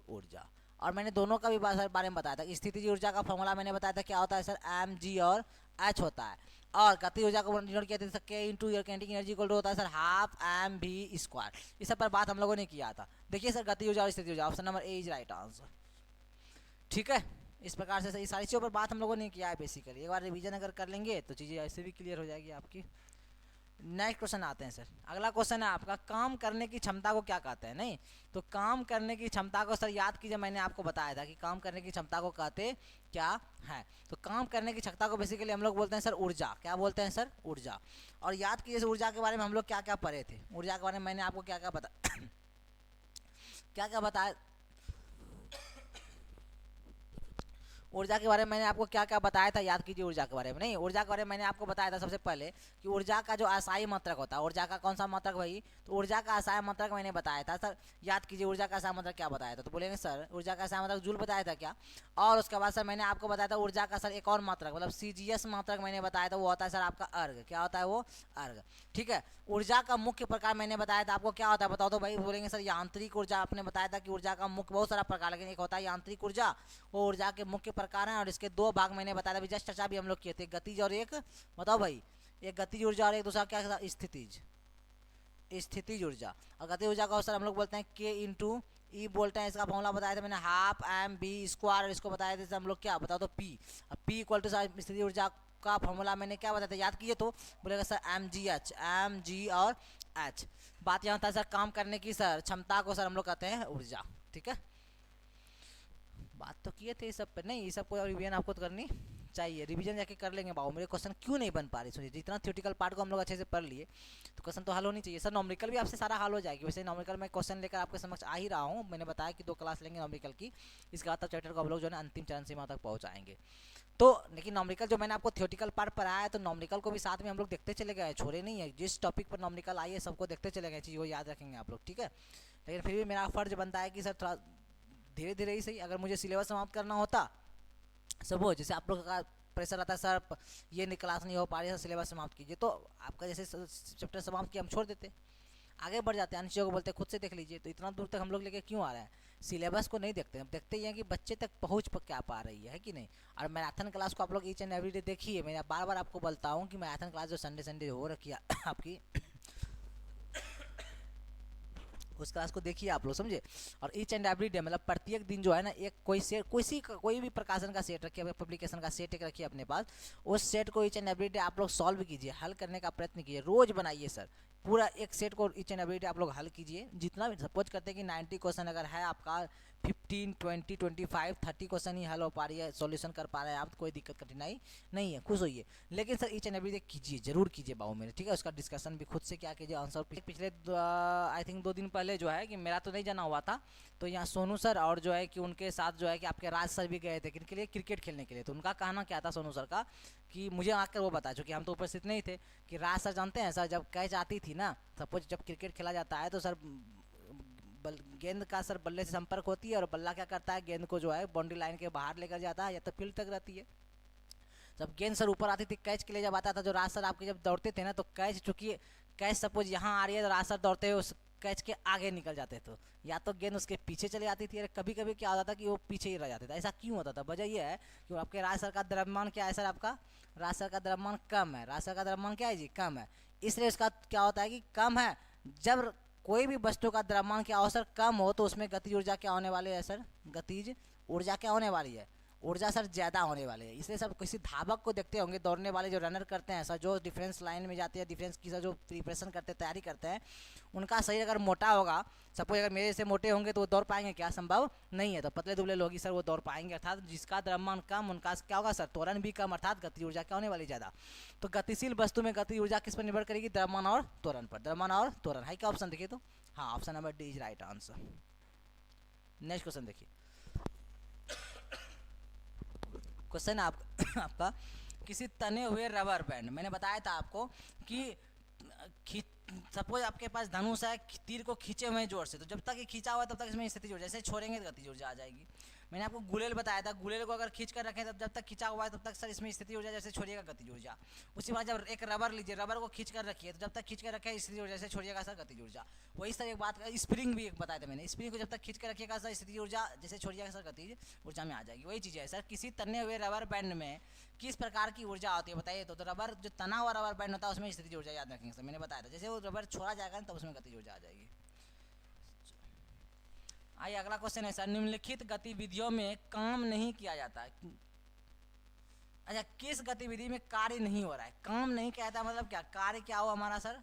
ऊर्जा। और मैंने दोनों का भी बारे में बताया था। स्थितिज ऊर्जा का फॉर्मूला मैंने बताया था क्या होता है सर, mg और h होता है, और गति ऊर्जा को डिनोट किया था k into your kinetic energy equal to होता है सर हाफ mv स्क्वायर। इस सब पर बात हम लोगों ने किया था। देखिए सर गति ऊर्जा और स्थिति ऊर्जा, option number A is right answer, ठीक है। इस प्रकार से सारी चीज़ों पर बात हम लोगों ने किया है बेसिकली। एक बार रिवीजन अगर कर लेंगे तो चीज़ें ऐसे भी क्लियर हो जाएगी आपकी। नेक्स्ट क्वेश्चन आते हैं सर। अगला क्वेश्चन है आपका, काम करने की क्षमता को क्या कहते हैं। नहीं, तो काम करने की क्षमता को सर याद कीजिए, मैंने आपको बताया था कि काम करने की क्षमता को कहते क्या है। तो काम करने की क्षमता को बेसिकली हम लोग बोलते हैं सर ऊर्जा। क्या बोलते हैं सर, ऊर्जा। और याद कीजिए ऊर्जा के बारे में हम लोग क्या क्या पढ़े थे। ऊर्जा के बारे में मैंने आपको क्या क्या बताया ऊर्जा के बारे में मैंने आपको क्या क्या बताया था, याद कीजिए ऊर्जा के बारे में। नहीं, ऊर्जा के बारे में मैंने आपको बताया था सबसे पहले कि ऊर्जा का जो असाई मात्रक होता है, ऊर्जा का कौन सा मात्रक भाई, तो ऊर्जा का असाई मात्रक मैंने बताया था सर। याद कीजिए ऊर्जा का असाई मात्रक क्या बताया था, तो बोलेंगे सर ऊर्जा का असाई मात्रक जूल बताया था क्या। और उसके बाद सर मैंने आपको बताया था ऊर्जा का सर एक और मात्रक, मतलब CGS मात्रक मैंने बताया था, वो होता है सर आपका अर्घ। क्या होता है वो, अर्घ, ठीक है। ऊर्जा का मुख्य प्रकार मैंने बताया था आपको, क्या होता है बताओ तो भाई। बोलेंगे सर यांत्रिक ऊर्जा। आपने बताया था कि ऊर्जा का मुख्य बहुत सारा प्रकार, लेकिन एक होता है यांत्रिक ऊर्जा, वो ऊर्जा के मुख्य प्रकार हैं। और इसके दो भाग मैंने बताया था, जस्ट चर्चा भी हम लोग किए थे, गतिज और एक, बताओ भाई, एक गतिज ऊर्जा और एक दूसरा क्या था, स्थितिज। स्थितिज ऊर्जा। और गतिज ऊर्जा का सर हम लोग बोलते हैं के इंटू ई बोलते हैं। इसका फॉर्मूला बताया था मैंने हाफ एम बी स्क्वायर, और इसको बताया था हम लोग क्या बता दो पी। अब पी इक्वल टू स्थितिज ऊर्जा का फॉर्मूला मैंने क्या बताया था याद किए तो बोलेगा सर एम जी और एच। बात यहाँ था सर काम करने की सर क्षमता को सर हम लोग कहते हैं ऊर्जा। ठीक है, बात तो किए थे इस सब पे, नहीं ये सब को रिवीजन आपको तो करनी चाहिए, रिवीजन जाके कर लेंगे। बाबू मेरे क्वेश्चन क्यों नहीं बन पा रही, सुनिए जितना थ्योरेटिकल पार्ट को हम लोग अच्छे से पढ़ लिए तो क्वेश्चन तो हल होनी चाहिए। सर नॉमेरिकल भी आपसे सारा हल हो जाएगी। वैसे नॉमेरिकल मैं क्वेश्चन लेकर आपके समक्ष आ ही रहा हूँ, मैंने बताया कि 2 क्लास लेंगे नॉमेरिकल की, इसके बाद तब चैप्टर को हम लोग जो है अंतिम चरण सीमा तक पहुँचाएंगे। तो लेकिन नॉमेरिकल जो मैंने आपको थ्योरेटिकल पार्ट पढ़ाया है तो नॉमेरिकल को भी साथ में हम लोग देखते चले गए, छोड़े नहीं है। जिस टॉपिक पर नॉमेरिकल आई है सबको देखते चले गए, चीज़ वो याद रखेंगे आप लोग। ठीक है, लेकिन फिर भी मेरा फर्ज बनता है कि सर थोड़ा धीरे धीरे ही सही, अगर मुझे सिलेबस समाप्त करना होता सब हो, जैसे आप लोग का प्रेशर आता है सर ये क्लास नहीं हो पा रही है सिलेबस समाप्त कीजिए, तो आपका जैसे चैप्टर समाप्त किया हम छोड़ देते, आगे बढ़ जाते हैं, अन्य चीज़ों को बोलते खुद से देख लीजिए। तो इतना दूर तक हम लोग लेके क्यों आ रहे हैं, सिलेबस को नहीं देखते, हम देखते ही हैं कि बच्चे तक पहुँच क्या पा रही है कि नहीं। और मैराथन क्लास को आप लोग ईच एंड एवरी डे देखिए, मैं बार बार आपको बोलता हूँ कि मैराथन क्लास जो संडे हो रखी है आपकी उस क्लास को देखिए आप लोग, समझे। और ईच एंड एवरी डे मतलब प्रत्येक दिन जो है ना एक कोई भी प्रकाशन का सेट रखिए, पब्लिकेशन का सेट एक रखिए अपने पास, उस सेट को ईच एंड एवरी डे आप लोग सॉल्व कीजिए, हल करने का प्रयत्न कीजिए, रोज बनाइए सर पूरा एक सेट को ईच एंड एवरी डे आप लोग हल कीजिए। जितना भी सपोज करते हैं कि 90 क्वेश्चन अगर है आपका 15, 20, 25, 30 क्वेश्चन ही हल हो पा रही है, सॉल्यूशन कर पा रहे हैं आप, कोई दिक्कत कठिनाई नहीं है, खुश होइए। लेकिन sir each and every day कीजिए, जरूर कीजिए बाबू मेरे, ठीक है। उसका डिस्कशन भी खुद से क्या कीजिए, आंसर पिछले आई थिंक 2 दिन पहले जो है कि मेरा तो नहीं जाना हुआ था, तो यहाँ सोनू सर और जो है कि उनके साथ जो है कि आपके राज सर भी गए थे किनके लिए, क्रिकेट खेलने के लिए। तो उनका कहना क्या था सोनू सर का कि मुझे आकर वो बता, चूँकि हम तो उपस्थित नहीं थे, कि राज सर जानते हैं सर जब कैच आती थी ना, सपोज जब क्रिकेट खेला जाता है तो सर गेंद का सर बल्ले से संपर्क होती है और बल्ला क्या करता है, गेंद को जो है बाउंड्री लाइन के बाहर लेकर जाता है या तो फील्ड तक रहती है। जब गेंद सर ऊपर आती थी कैच के लिए जब आता था, जो राज सर आपके जब दौड़ते थे ना, तो कैच चूंकि कैच सपोज यहाँ आ रही है तो राज सर दौड़ते हुए उस कैच के आगे निकल जाते थे, तो या तो गेंद उसके पीछे चले जाती थी, कभी कभी क्या होता था कि वो पीछे ही रह जाते थे। ऐसा क्यों होता था, वजह यह है कि आपके राज सर का द्रव्यमान क्या है, सर आपका राज सर का द्रव्यमान कम है, राज सर का द्रव्यमान क्या है जी, कम है, इसलिए उसका क्या होता है कि कम है। जब कोई भी वस्तु का द्रव्यमान क्या हो सर, कम हो, तो उसमें गतिज ऊर्जा क्या होने वाली है सर, गतिज ऊर्जा क्या होने वाली है, ऊर्जा सर ज़्यादा होने वाले है। इसलिए सब किसी धावक को देखते होंगे, दौड़ने वाले जो रनर करते हैं सर, जो डिफेंस लाइन में जाते हैं, डिफेंस की सर जो प्रिपरेशन करते हैं, तैयारी करते हैं, उनका शरीर अगर मोटा होगा, सपोज अगर मेरे से मोटे होंगे तो वो दौड़ पाएंगे क्या, संभव नहीं है। तो पतले दुबले लोग ही सर वो दौड़ पाएंगे, अर्थात जिसका द्रव्यमान कम उनका क्या होगा सर, त्वरण भी कम, अर्थात गति ऊर्जा क्या होने वाली ज़्यादा। तो गतिशील वस्तु में गति ऊर्जा किस पर निर्भर करेगी, द्रव्यमान और त्वरण पर, द्रव्यमान और त्वरण है क्या ऑप्शन देखिए तो, हाँ option number D is right answer. Next question देखिए, क्वेश्चन आपका किसी तने हुए रबर बैंड, मैंने बताया था आपको कि सपोज आपके पास धनुष है, तीर को खींचे हुए जोर से, तो जब तक ये खींचा हुआ है तब तक इसमें स्थिति ऊर्जा, जैसे छोड़ेंगे तो गतिज ऊर्जा आ जाएगी। मैंने आपको गुलेल बताया था, गुलेल को अगर खींच कर रखें तब जब तक खींचा हुआ है तब तक सर इसमें स्थिति ऊर्जा, जैसे छोड़िएगा गतिज ऊर्जा। उसी बात जब एक रबर लीजिए, रबर को खींच कर रखिए, तो जब तक खींच कर रखे स्थिति ऊर्जा, जैसे छोड़िएगा सर गतिज ऊर्जा। वही सर एक बात, स्प्रिंग भी एक बताया था मैंने, स्प्रिंग को जब तक खींच कर रखिएगा सर स्थिति ऊर्जा, जैसे छोड़िएगा सर गतिज ऊर्जा में आ जाएगी। वही चीज़ है सर, किसी तने हुए रबर बैंड में किस प्रकार की ऊर्जा होती है बताइए। तो रबर जो तना हुआ रबर बैंड होता है उसमें स्थिति ऊर्जा याद रखेंगे सर, मैंने बताया था, जैसे वो रबर छोड़ा जाएगा तब उसमें गतिज ऊर्जा आ जाएगी। आइए अगला क्वेश्चन है सर, निम्नलिखित गतिविधियों में काम नहीं किया जाता है, अच्छा किस गतिविधि में कार्य नहीं हो रहा है, काम नहीं किया जाता मतलब क्या, कार्य क्या हो हमारा सर,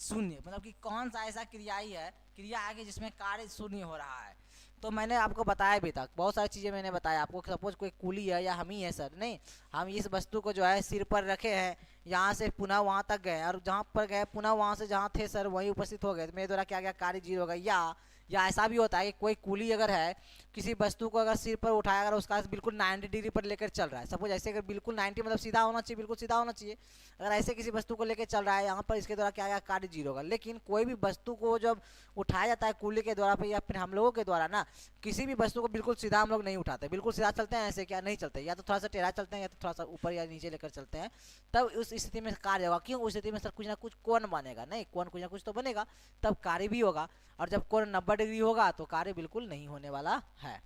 शून्य, मतलब कि कौन सा ऐसा क्रिया है कि जिसमें कार्य शून्य हो रहा है। तो मैंने आपको बताया भी था, बहुत सारी चीज़ें मैंने बताया आपको, सपोज कोई कूली है या हम ही है सर, नहीं हम इस वस्तु को जो है सिर पर रखे हैं, यहाँ से पुनः वहाँ तक गए और जहाँ पर गए पुनः वहाँ से जहाँ थे सर वहीं उपस्थित हो गए, तो मेरे द्वारा क्या गया, कार्य 0 हो गया। या ऐसा भी होता है कि कोई कूली अगर है किसी वस्तु को अगर सिर पर उठाया, अगर उसका बिल्कुल 90 डिग्री पर लेकर चल रहा है, सपोज ऐसे अगर बिल्कुल 90 मतलब सीधा होना चाहिए, बिल्कुल सीधा होना चाहिए, अगर ऐसे किसी वस्तु को लेकर चल रहा है यहाँ पर, इसके द्वारा क्या गया, कार्य 0 होगा। लेकिन कोई भी वस्तु को जब उठाया जाता है कूली के द्वारा या फिर हम लोगों के द्वारा ना, किसी भी वस्तु को बिल्कुल सीधा हम लोग नहीं उठाते, बिल्कुल सीधा चलते हैं ऐसे क्या नहीं चलते, या तो थोड़ा सा टेढ़ा चलते हैं या तो थोड़ा सा ऊपर या नीचे लेकर चलते हैं, तब उस स्थिति में कार्य होगा। क्यों, उस स्थिति में सर कुछ ना कुछ कोण बनेगा, नहीं कोण कुछ ना कुछ तो बनेगा, तब कार्य भी होगा। और जब कोण 90 डिग्री होगा तो कार्य बिल्कुल नहीं होने वाला है।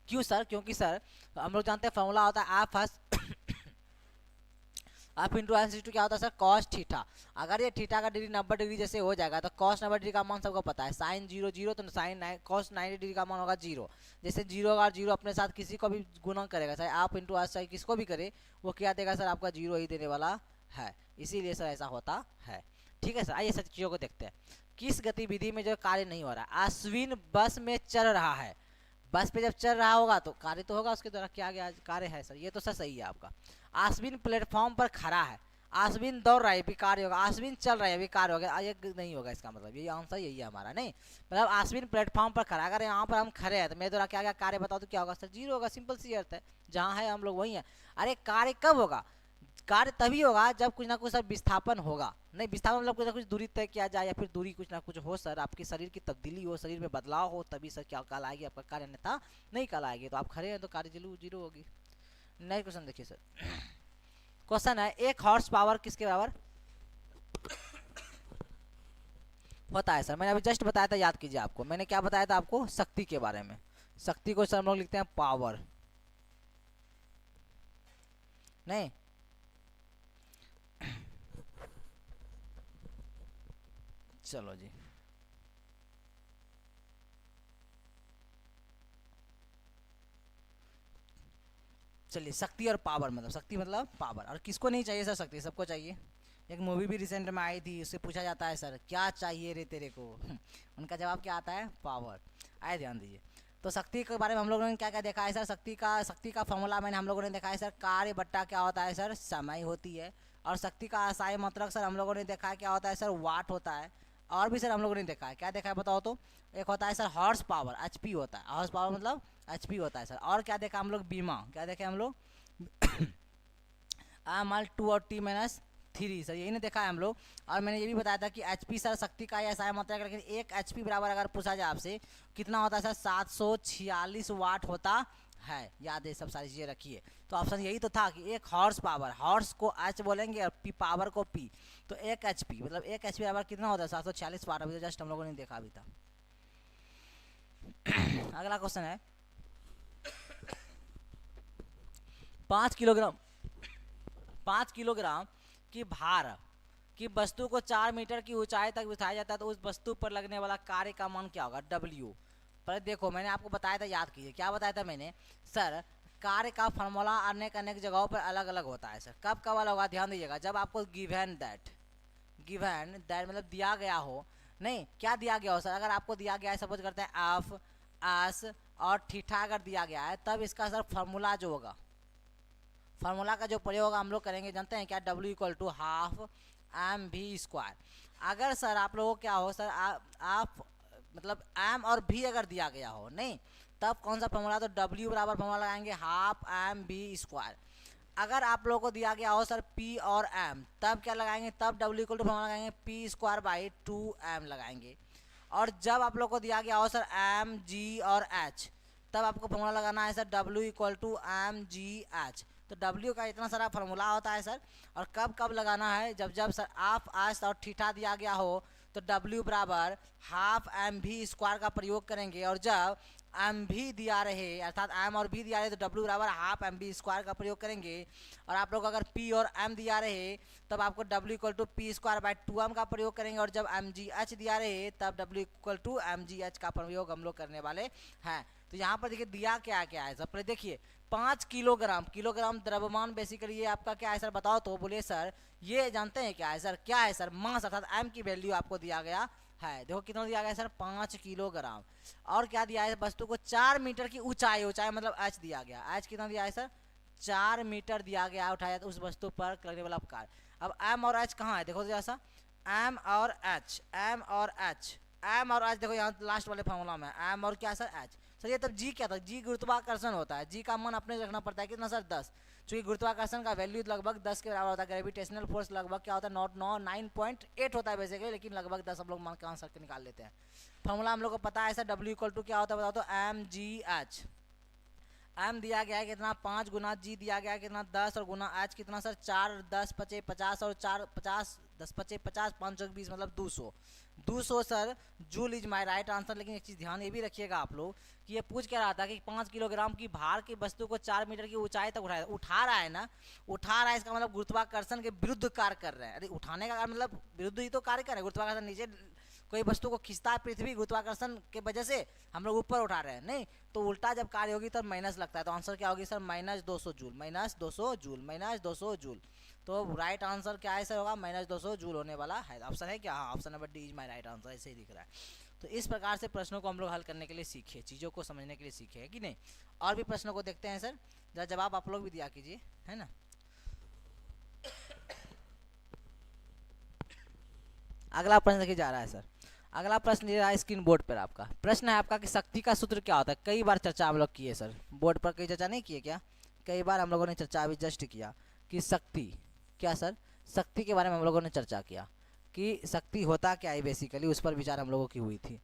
क्यों सर, क्योंकि सर हम लोग जानते हैं फॉर्मूला होता है एफ आप इंटू एन सी टू क्या होता है सर कॉस थीटा। अगर ये थीटा का डिग्री 90 डिग्री जैसे हो जाएगा तो कॉस 90 डिग्री का मान सबको पता है, साइन 0 0 तो साइन कॉस 90 डिग्री का मान होगा 0। जैसे 0 अगर 0 अपने साथ किसी को भी गुना करेगा, चाहे आप इंटू एस चाहे किसको भी करे, वो क्या देगा सर आपका 0 ही देने वाला है, इसीलिए सर ऐसा होता है। ठीक है सर, आइए सर चीज़ों को देखते हैं। किस गतिविधि में जो कार्य नहीं हो रहा है, अश्विन बस में चल रहा है। बस पे जब चल रहा होगा तो कार्य तो होगा, उसके द्वारा क्या गया कार्य है सर, ये तो सर सही है आपका। आश्विन प्लेटफॉर्म पर खड़ा है, आश्विन दौड़ रहा है भी कार्य होगा, आश्विन चल रहा है भी कार्य होगा, ये नहीं होगा इसका मतलब, ये आंसर यही है हमारा। नहीं मतलब आश्विन प्लेटफॉर्म पर खड़ा, अगर यहाँ पर हम खड़े हैं तो मेरे द्वारा क्या क्या कार्य बताओ तो क्या होगा सर 0 होगा, सिंपल सी अर्थ है, जहाँ है हम लोग वही है। अरे कार्य कब होगा, कार्य तभी होगा जब कुछ ना कुछ सर विस्थापन होगा। नहीं विस्थापन मतलब कुछ ना कुछ दूरी तय किया जाए, या फिर दूरी कुछ ना कुछ हो सर, आपके शरीर की तब्दीली हो, शरीर में बदलाव हो, तभी सर क्या काल आएगी आपका कार्य, अन्यथा नहीं काल आएगी। तो आप खड़े हैं तो कार्य 0 होगी। नेक्स्ट क्वेश्चन देखिए सर, क्वेश्चन है एक हॉर्स पावर किसके बराबर होता है सर। मैंने अभी जस्ट बताया था, याद कीजिए, आपको मैंने क्या बताया था आपको, शक्ति के बारे में। शक्ति को सर हम लोग लिखते हैं पावर, नहीं चलो जी, चलिए शक्ति और पावर मतलब, शक्ति मतलब पावर, और किसको नहीं चाहिए सर शक्ति, सबको चाहिए। एक मूवी भी रिसेंट में आई थी, उससे पूछा जाता है सर क्या चाहिए रे तेरे को उनका जवाब क्या आता है, पावर। आए ध्यान दीजिए, तो शक्ति के बारे में हम लोगों ने क्या क्या देखा है सर, शक्ति का फॉर्मूला मैंने हम लोगों ने देखा है सर, कार्य बट्टा क्या होता है सर, समय होती है। और शक्ति का असाई मात्रक सर हम लोगों ने देखा है क्या होता है सर, वाट होता है। और भी सर हम लोगों ने देखा है, क्या देखा है बताओ तो, एक होता है सर हॉर्स पावर, एचपी होता है, हॉर्स पावर मतलब एचपी होता है सर। और क्या देखा हम लोग, बीमा, क्या देखे हम लोग एम 2 और T-3 सर, यही नहीं देखा है हम लोग। और मैंने ये भी बताया था कि एचपी सर शक्ति का या साय मात्रा, लेकिन एक एचपी बराबर अगर पूछा जाए आपसे कितना होता है सर, 746 वाट होता है। याद है, सब सारी चीज़ें रखिए। तो ऑप्शन यही तो था कि एक हॉर्स पावर, हॉर्स को एच बोलेंगे और पी पावर को पी, तो एक एचपी मतलब एक एचपी बराबर कितना होता है, 746 वाट। अभी तो जस्ट हम लोगों ने देखा भी था। अगला क्वेश्चन है 5 किलोग्राम 5 किलोग्राम की भार की वस्तु को 4 मीटर की ऊंचाई तक बिठाया जाता है, तो उस वस्तु पर लगने वाला कार्य का मान क्या होगा, W। पर देखो मैंने आपको बताया था, याद कीजिए क्या बताया था मैंने सर, कार्य का फॉर्मूला अनेक अनेक जगहों पर अलग अलग होता है सर। कब कब अलग होगा ध्यान दीजिएगा, जब आपको गिवन दैट मतलब दिया गया हो, नहीं क्या दिया गया हो सर, अगर आपको दिया गया है सपोज करते हैं एफ एस और थीटा अगर दिया गया है, तब इसका सर फॉर्मूला जो होगा, फार्मूला का जो प्रयोग हम लोग करेंगे जानते हैं क्या, W equal to half M V square. अगर सर आप लोगों को क्या हो सर, आप मतलब एम और भी अगर दिया गया हो, नहीं तब कौन सा फॉर्मूला, तो W बराबर फॉर्मूला लगाएंगे हाफ एम बी स्क्वायर। अगर आप लोगों को दिया गया हो सर P और M, तब क्या लगाएंगे, तब W इक्वल टू फॉर्मूला लगाएंगे P स्क्वायर बाई 2M लगाएंगे। और जब आप लोग को दिया गया हो सर M G और H, तब आपको फॉर्मूला लगाना है sir W equal to M G H. तो W का इतना सारा फार्मूला होता है सर। और कब कब लगाना है, जब जब सर आप एस और थीटा दिया गया हो, तो W बराबर हाफ एम भी स्क्वायर का प्रयोग करेंगे। और जब एम भी दिया रहे, अर्थात एम और भी दिया रहे, तो W बराबर हाफ एम बी स्क्वायर का प्रयोग करेंगे। और आप लोग अगर P और M दिया रहे, तब आपको W equal to P square by 2M का प्रयोग करेंगे। और जब एम जी एच दिया रहे, तब W equal to M G H का प्रयोग हम लोग करने वाले हैं। तो यहाँ पर देखिए दिया क्या क्या है सर, देखिए 5 किलोग्राम द्रव्यमान बेसिकली ये आपका क्या है सर, बताओ तो, बोलिए सर ये जानते हैं क्या है सर, क्या है सर, मास अर्थात एम की वैल्यू आपको दिया गया है। देखो कितना दिया गया सर, 5 किलोग्राम। और क्या दिया है, वस्तु को 4 मीटर की ऊंचाई मतलब एच दिया गया, एच कितना दिया है सर, 4 मीटर दिया गया, उठाया तो उस वस्तु पर लगने वाला उपकार। अब एम और एच कहाँ है, देखो जैसा एम और एच, एम और एच देखो यहाँ लास्ट वाले फॉर्मूला में एम और क्या सर एच। सर ये तब जी क्या था, जी गुरुत्वाकर्षण होता है, जी का मान अपने रखना पड़ता है कितना सर 10, क्योंकि गुरुत्वाकर्षण का वैल्यू लगभग 10 के बराबर होता है। ग्रेविटेशनल फोर्स लगभग क्या होता है, नॉट 9.8 होता है बेसिकली, लेकिन लगभग 10 हम लोग मान के आंसर के निकाल लेते हैं। फॉर्मूला हम लोग को पता है सर, W इक्वल टू क्या होता है बताओ तो, एम जी एच। एम दिया गया है कितना 5 गुना जी दिया गया है कितना 10, और गुना एच कितना सर 4 10 25 50, और 4 50 10 पचे 50, 5 चौक 20 मतलब 200। 200 sir joule is my right answer. लेकिन एक चीज़ ध्यान ये भी रखिएगा आप लोग कि ये पूछ क्या रहा था कि 5 किलोग्राम की भार की वस्तु को 4 मीटर की ऊंचाई तक उठा रहा है ना, उठा रहा है, इसका मतलब गुरुत्वाकर्षण के विरुद्ध कार्य कर रहे हैं। अरे उठाने का मतलब विरुद्ध ही तो कार्य कर रहे हैं। गुरुत्वाकर्षण नीचे कोई वस्तु को खींचता है पृथ्वी, गुरुत्वाकर्षण के वजह से हम लोग ऊपर उठा रहे हैं, नहीं तो उल्टा जब कार्य होगी तब माइनस लगता है। तो आंसर क्या होगी सर, -200 जूल, -200 जूल, -200 जूल। तो राइट आंसर क्या है सर, होगा -200 जूल होने वाला है। ऑप्शन है क्या, हाँ option number D is my right answer, ऐसे ही दिख रहा है। तो इस प्रकार से प्रश्नों को हम लोग हल करने के लिए सीखे, चीज़ों को समझने के लिए सीखे, है कि नहीं। और भी प्रश्नों को देखते हैं सर, जरा जवाब आप लोग भी दिया कीजिए, है ना। अगला प्रश्न देखिए जा रहा है सर, अगला प्रश्न ये रहा है स्क्रीन बोर्ड पर आपका। प्रश्न है आपका कि शक्ति का सूत्र क्या होता है। कई बार चर्चा हम लोग किए सर, बोर्ड पर कई चर्चा नहीं किए क्या, कई बार हम लोगों ने चर्चा अभी जस्ट किया कि शक्ति क्या सर, शक्ति के बारे में हम लोगों ने चर्चा किया कि शक्ति होता क्या है, बेसिकली उस पर विचार हम लोगों की हुई थी।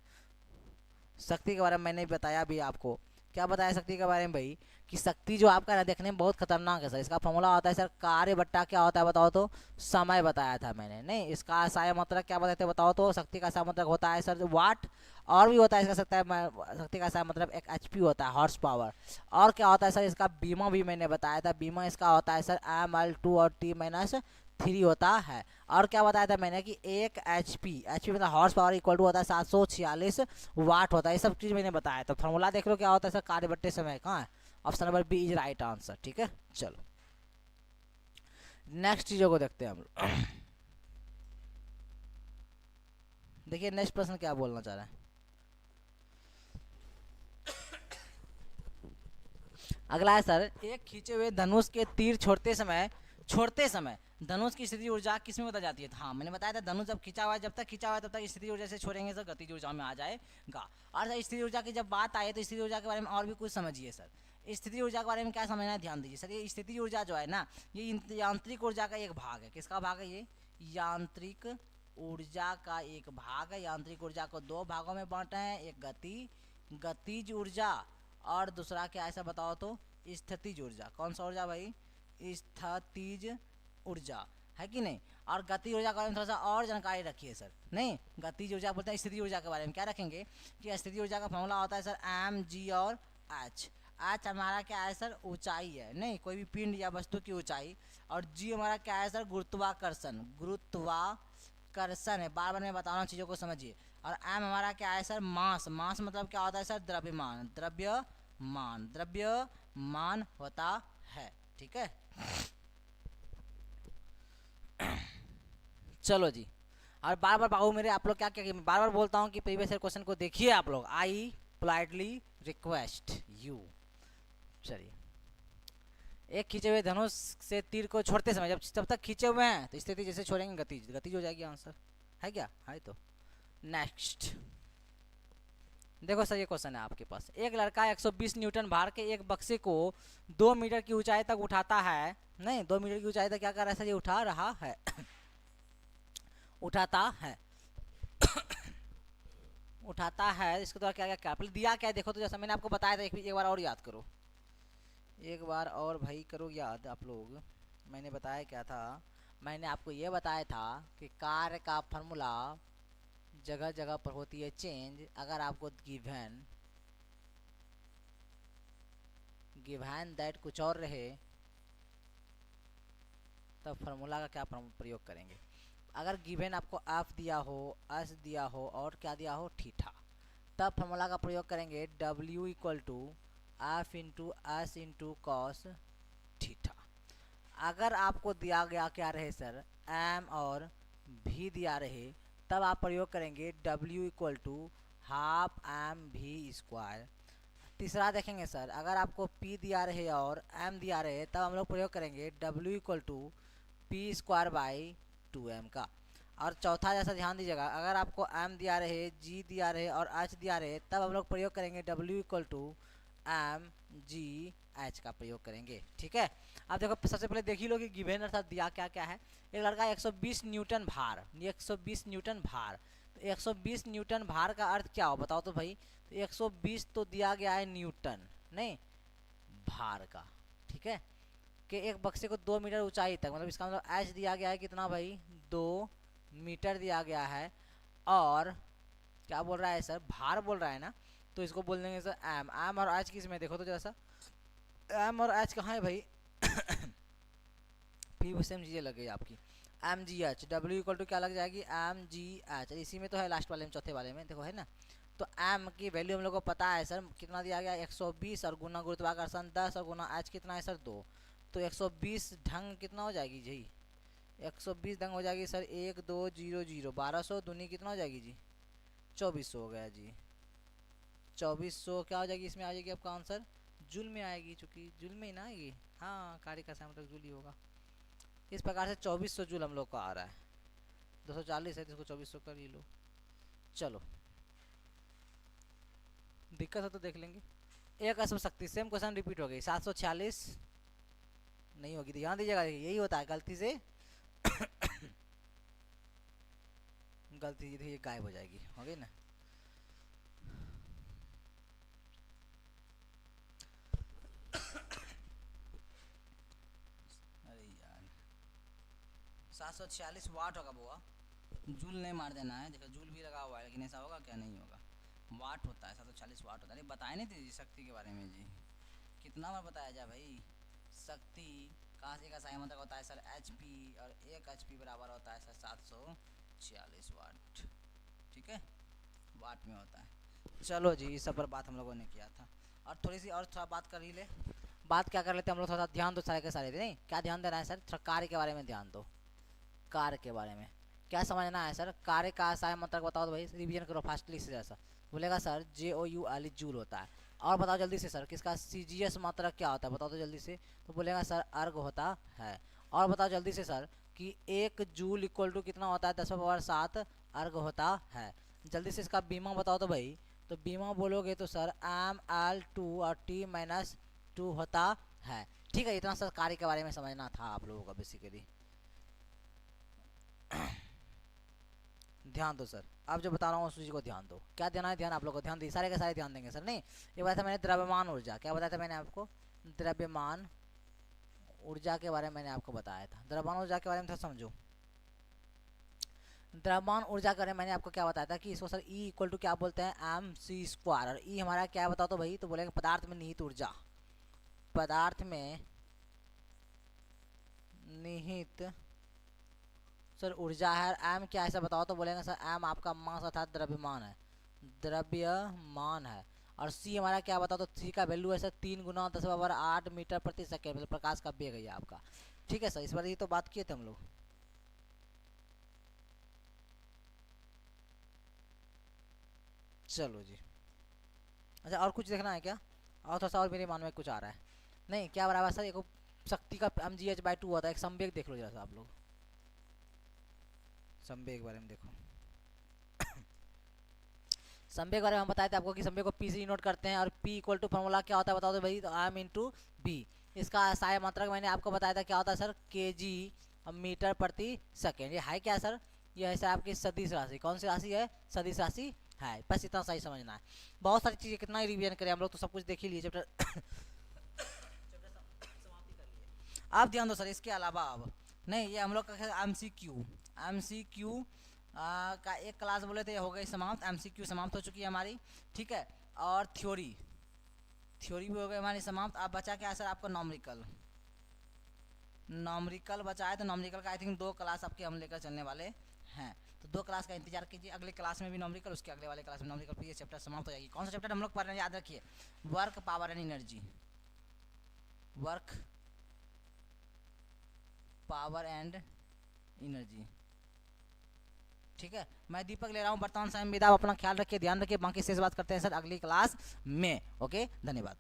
शक्ति के बारे में मैंने बताया भी आपको, क्या बताया शक्ति के बारे में भाई, कि शक्ति जो आपका ना देखने में बहुत खतरनाक है सर। इसका फॉर्मूला होता है सर कार्य बट्टा क्या होता है बताओ तो, समय बताया था मैंने, नहीं इसका सहायक मात्रक क्या बताते हैं बताओ तो। शक्ति का सहायक मात्रक होता है सर वाट, और भी होता है इसका शक्ति का सहायक मात्रक एक HP होता है, हॉर्स पावर। और क्या होता है सर, इसका बीमा भी मैंने बताया था, बीमा इसका होता है सर ml2 और T-3 होता है। और क्या बताया था मैंने कि 1 HP मतलब हॉर्स पावर इक्वल टू होता है 746 वाट होता है। ये सब चीज़ मैंने बताया था। फॉर्मूला देख लो क्या होता है सर, कार्य बट्टे समय, कहाँ है, option number B is right answer. ठीक है, चलो नेक्स्ट चीजों को देखते हैं हम लोग। देखिए नेक्स्ट प्रश्न क्या बोलना चाह रहा है। अगला है सर, एक खींचे हुए धनुष के तीर छोड़ते समय धनुष की स्थिति ऊर्जा किसमें बता जाती है। हाँ मैंने बताया था धनुष जब खींचा हुआ है, जब तक खींचा हुआ है तब तक स्थिति ऊर्जा से छोड़ेंगे सर गतिज ऊर्जा में आ जाएगा। और सर स्थिति ऊर्जा की जब बात आए तो स्थिति ऊर्जा के बारे में और भी कुछ समझिए सर। स्थिति ऊर्जा के बारे में क्या समझना है, ध्यान दीजिए सर। ये स्थिति ऊर्जा जो है ना, ये यांत्रिक ऊर्जा का एक भाग है। किसका भाग है, ये यांत्रिक ऊर्जा का एक भाग है। यांत्रिक ऊर्जा को दो भागों में बांटा है, एक गतिज ऊर्जा और दूसरा क्या ऐसा बताओ तो स्थितिज ऊर्जा। कौन सा ऊर्जा भाई, स्थितिज ऊर्जा, है कि नहीं। और गति ऊर्जा के बारे में थोड़ा सा और जानकारी रखिए सर। नहीं गतिज ऊर्जा बोलते हैं, स्थिति ऊर्जा के बारे में क्या रखेंगे कि स्थिति ऊर्जा का फॉर्मूला होता है सर mg और h। h हमारा क्या है सर, ऊंचाई है, नहीं कोई भी पिंड या वस्तु की ऊंचाई। और g हमारा क्या है सर, गुरुत्वाकर्षण है। बार बार मैं बता रहा हूँ, चीज़ों को समझिए। और m हमारा क्या है सर, मास मतलब क्या होता है सर, द्रव्यमान होता है। ठीक है, चलो जी। और बार बार बाबू मेरे आप लोग क्या क्या बार बार बोलता हूँ कि प्रीवियस ईयर क्वेश्चन को देखिए आप लोग, आई पोलाइटली रिक्वेस्ट यू। चलिए, एक खींचे हुए धनुष से तीर को छोड़ते समय जब तक खींचे हुए हैं तो स्थिति जैसे छोड़ेंगे गतिज हो जाएगी, आंसर है क्या, है। तो नेक्स्ट देखो सर, ये क्वेश्चन है आपके पास। एक लड़का 120 न्यूटन भार के एक बक्से को 2 मीटर की ऊंचाई तक उठाता है, नहीं 2 मीटर की ऊंचाई तक क्या कर रहा है सर, ये उठा रहा है उठाता है। इसके द्वारा क्या क्या पहले दिया क्या है देखो तो, जैसा मैंने आपको बताया था, एक बार और याद करो, एक बार और भाई करो याद आप लोग। मैंने बताया क्या था, मैंने आपको ये बताया था कि कार्य का फॉर्मूला जगह जगह पर होती है चेंज। अगर आपको गिवन दैट कुछ और रहे तब फॉर्मूला का क्या प्रयोग करेंगे। अगर गिवन आपको एफ दिया हो, एस दिया हो और क्या दिया हो, थीटा, तब फॉर्मूला का प्रयोग करेंगे W equal to F into S into cos theta. अगर आपको दिया गया क्या रहे सर, M और V दिया रहे, तब आप प्रयोग करेंगे W equal to half mv²। तीसरा देखेंगे सर, अगर आपको P दिया रहे और M दिया रहे, तब हम लोग प्रयोग करेंगे W इक्वल टू p²/2m का। और चौथा जैसा ध्यान दीजिएगा, अगर आपको M दिया रहे, G दिया रहे और H दिया रहे, तब हम लोग प्रयोग करेंगे W इक्वल टू mgh का प्रयोग करेंगे। ठीक है, अब देखो सबसे पहले देख ही लो कि गिवन अर्थात दिया क्या क्या है। एक लड़का 120 न्यूटन भार, 120 न्यूटन भार, तो 120 न्यूटन भार का अर्थ क्या हो बताओ तो भाई। तो 120 तो दिया गया है न्यूटन, नहीं भार का, ठीक है, कि एक बक्से को 2 मीटर ऊंचाई तक, मतलब इसका मतलब एच दिया गया है कितना भाई, 2 मीटर दिया गया है और क्या बोल रहा है सर, भार बोल रहा है ना, तो इसको बोल देंगे सर एम। एम और एच किस में, देखो तो जैसा एम और एच कहाँ है भाई फिर सेम चीज़ें लग गई आपकी। M G H, W equal to क्या लग जाएगी, एम जी एच, इसी में तो है लास्ट वाले में, चौथे वाले में देखो है ना। तो एम की वैल्यू हम लोग को पता है सर, कितना दिया गया 120 और गुना गुरुत्वाकर्षण 10 और गुना एच कितना है सर 2, तो 120 ढंग कितना हो जाएगी जी, 120 ढंग हो जाएगी सर 1200, 1200 दूनी कितना हो जाएगी जी 2400 हो गया जी। 2400 क्या हो जाएगी, इसमें आ जाएगी आपका आंसर जूल में आएगी, चूंकि जूल में ही ना आएगी, हाँ कार्य का समय मतलब जूल ही होगा। इस प्रकार से 2400 जूल हम लोग का आ रहा है, 240 है जिसको 2400 कर ही लो। चलो दिक्कत है तो देख लेंगे। एक अश्व शक्ति, सेम क्वेश्चन रिपीट हो गई, 746 नहीं होगी, ध्यान दीजिएगा, यही होता है गलती से गलती ये गायब हो जाएगी, हो गई ना। अरे यार 746 वाट होगा बुआ, जूल नहीं मार देना है, देखो जूल भी लगा हुआ है लेकिन ऐसा होगा क्या, नहीं होगा, वाट होता है 740 वाट होता है। अरे बताए नहीं थे जी शक्ति के बारे में जी, कितना बार बताया जाए भाई, शक्ति कहाँ से का साइन मतलब होता है सर एच पी, और एक एच पी बराबर होता है सर 746 वाट, ठीक है वाट में होता है। चलो जी इस सब पर बात हम लोगों ने किया था, और थोड़ी सी और थोड़ा बात कर ही ले, बात क्या कर लेते हम लोग, थोड़ा ध्यान दो सारे के सारे, नहीं क्या ध्यान देना है सर, थोड़ा कार्य के बारे में ध्यान दो, कार्य के बारे में क्या समझना है सर, कार्य का साइन मतलब बताओ तो भाई, रिवीजन करो फास्टली से, जैसा बोलेगा सर जे ओ यू एल जूल होता है, और बताओ जल्दी से सर किसका सी जी एस मात्रक क्या होता है, बताओ तो जल्दी से, तो बोलेगा सर अर्ग होता है, और बताओ जल्दी से सर कि 1 जूल इक्वल टू कितना होता है 10⁻7 अर्ग होता है, जल्दी से इसका बीमा बताओ तो भाई, तो बीमा बोलोगे तो सर एम एल 2 और टी माइनस 2 होता है, ठीक है। इतना सर कार्य के बारे में समझना था आप लोगों का बेसिकली। ध्यान दो सर, अब जो बता रहा हूँ उस चीज़ को ध्यान दो, क्या देना है ध्यान, आप लोग को ध्यान दी, सारे के सारे ध्यान देंगे सर, नहीं ये बताया था मैंने द्रव्यमान ऊर्जा, क्या बताया था मैंने आपको, द्रव्यमान ऊर्जा के बारे में मैंने आपको बताया था, द्रव्यमान ऊर्जा के बारे में था समझो। द्रव्यमान ऊर्जा के बारे में मैंने आपको क्या बताया था कि इसको सर ई इक्वल टू क्या बोलते हैं एम सी स्क्वायर, और ई हमारा क्या बताओ तो भाई, तो बोलेंगे पदार्थ में निहित ऊर्जा, पदार्थ में निहित सर ऊर्जा है, एम क्या है सर बताओ तो बोलेंगे सर एम आपका मास अर्थात द्रव्यमान है, द्रव्यमान है, और सी हमारा क्या बताओ तो सी का वैल्यू है सर 3 गुना 10⁻8 मीटर प्रति सेकेंड, मतलब प्रकाश का वेग है आपका, ठीक है सर। इस बार ये तो बात किए थे हम लोग। चलो जी अच्छा और कुछ देखना है क्या, और थोड़ा सा और मेरे मन में कुछ आ रहा है, नहीं क्या बराबर सर एक शक्ति का एम जी एच बाई 2 होता है, एक संवेग देख लो जरा सा आप लोग, संवेग के बारे में देखो संवेग के बारे में हम बताए थे आपको कि संवेग को पी से नोट करते हैं, और पी इक्वल टू फॉर्मूला क्या होता है बताओ तो भाई, तो एम इंटू बी, इसका सहायक मात्रक मैंने आपको बताया था क्या होता है सर के जी मीटर प्रति सेकेंड, ये है क्या सर, ये है सर आपकी सदिश राशि, कौन सी राशि है, सदिश राशि है, बस इतना सही समझना है। बहुत सारी चीज़ें कितना ही रिवीजन करें हम लोग, तो सब कुछ देख ही लिए चैप्टर आप ध्यान दो सर, इसके अलावा अब नहीं, ये हम लोग का एम सी क्यू का एक क्लास बोले थे, हो गई समाप्त, एम सी क्यू समाप्त हो चुकी है हमारी, ठीक है, और थ्योरी भी हो गई हमारी समाप्त। अब बचा क्या है सर आपको नॉमरिकल, नॉमरिकल बचा है, तो नॉमरिकल का आई थिंक 2 क्लास आपके हम लेकर चलने वाले हैं, तो 2 क्लास का इंतजार कीजिए, अगले क्लास में भी नॉमरिकल, उसके अगले वाले क्लास में नॉमरिकल, फिर ये चैप्टर समाप्त हो जाएगी। कौन सा चैप्टर हम लोग पढ़ रहे हैं याद रखिए, work power and energy, work power and energy, ठीक है। मैं दीपक ले रहा हूँ वर्तमान समय विदा, अपना ख्याल रखिए, ध्यान रखिए, बाकी शेष बात करते हैं सर अगली क्लास में, ओके धन्यवाद।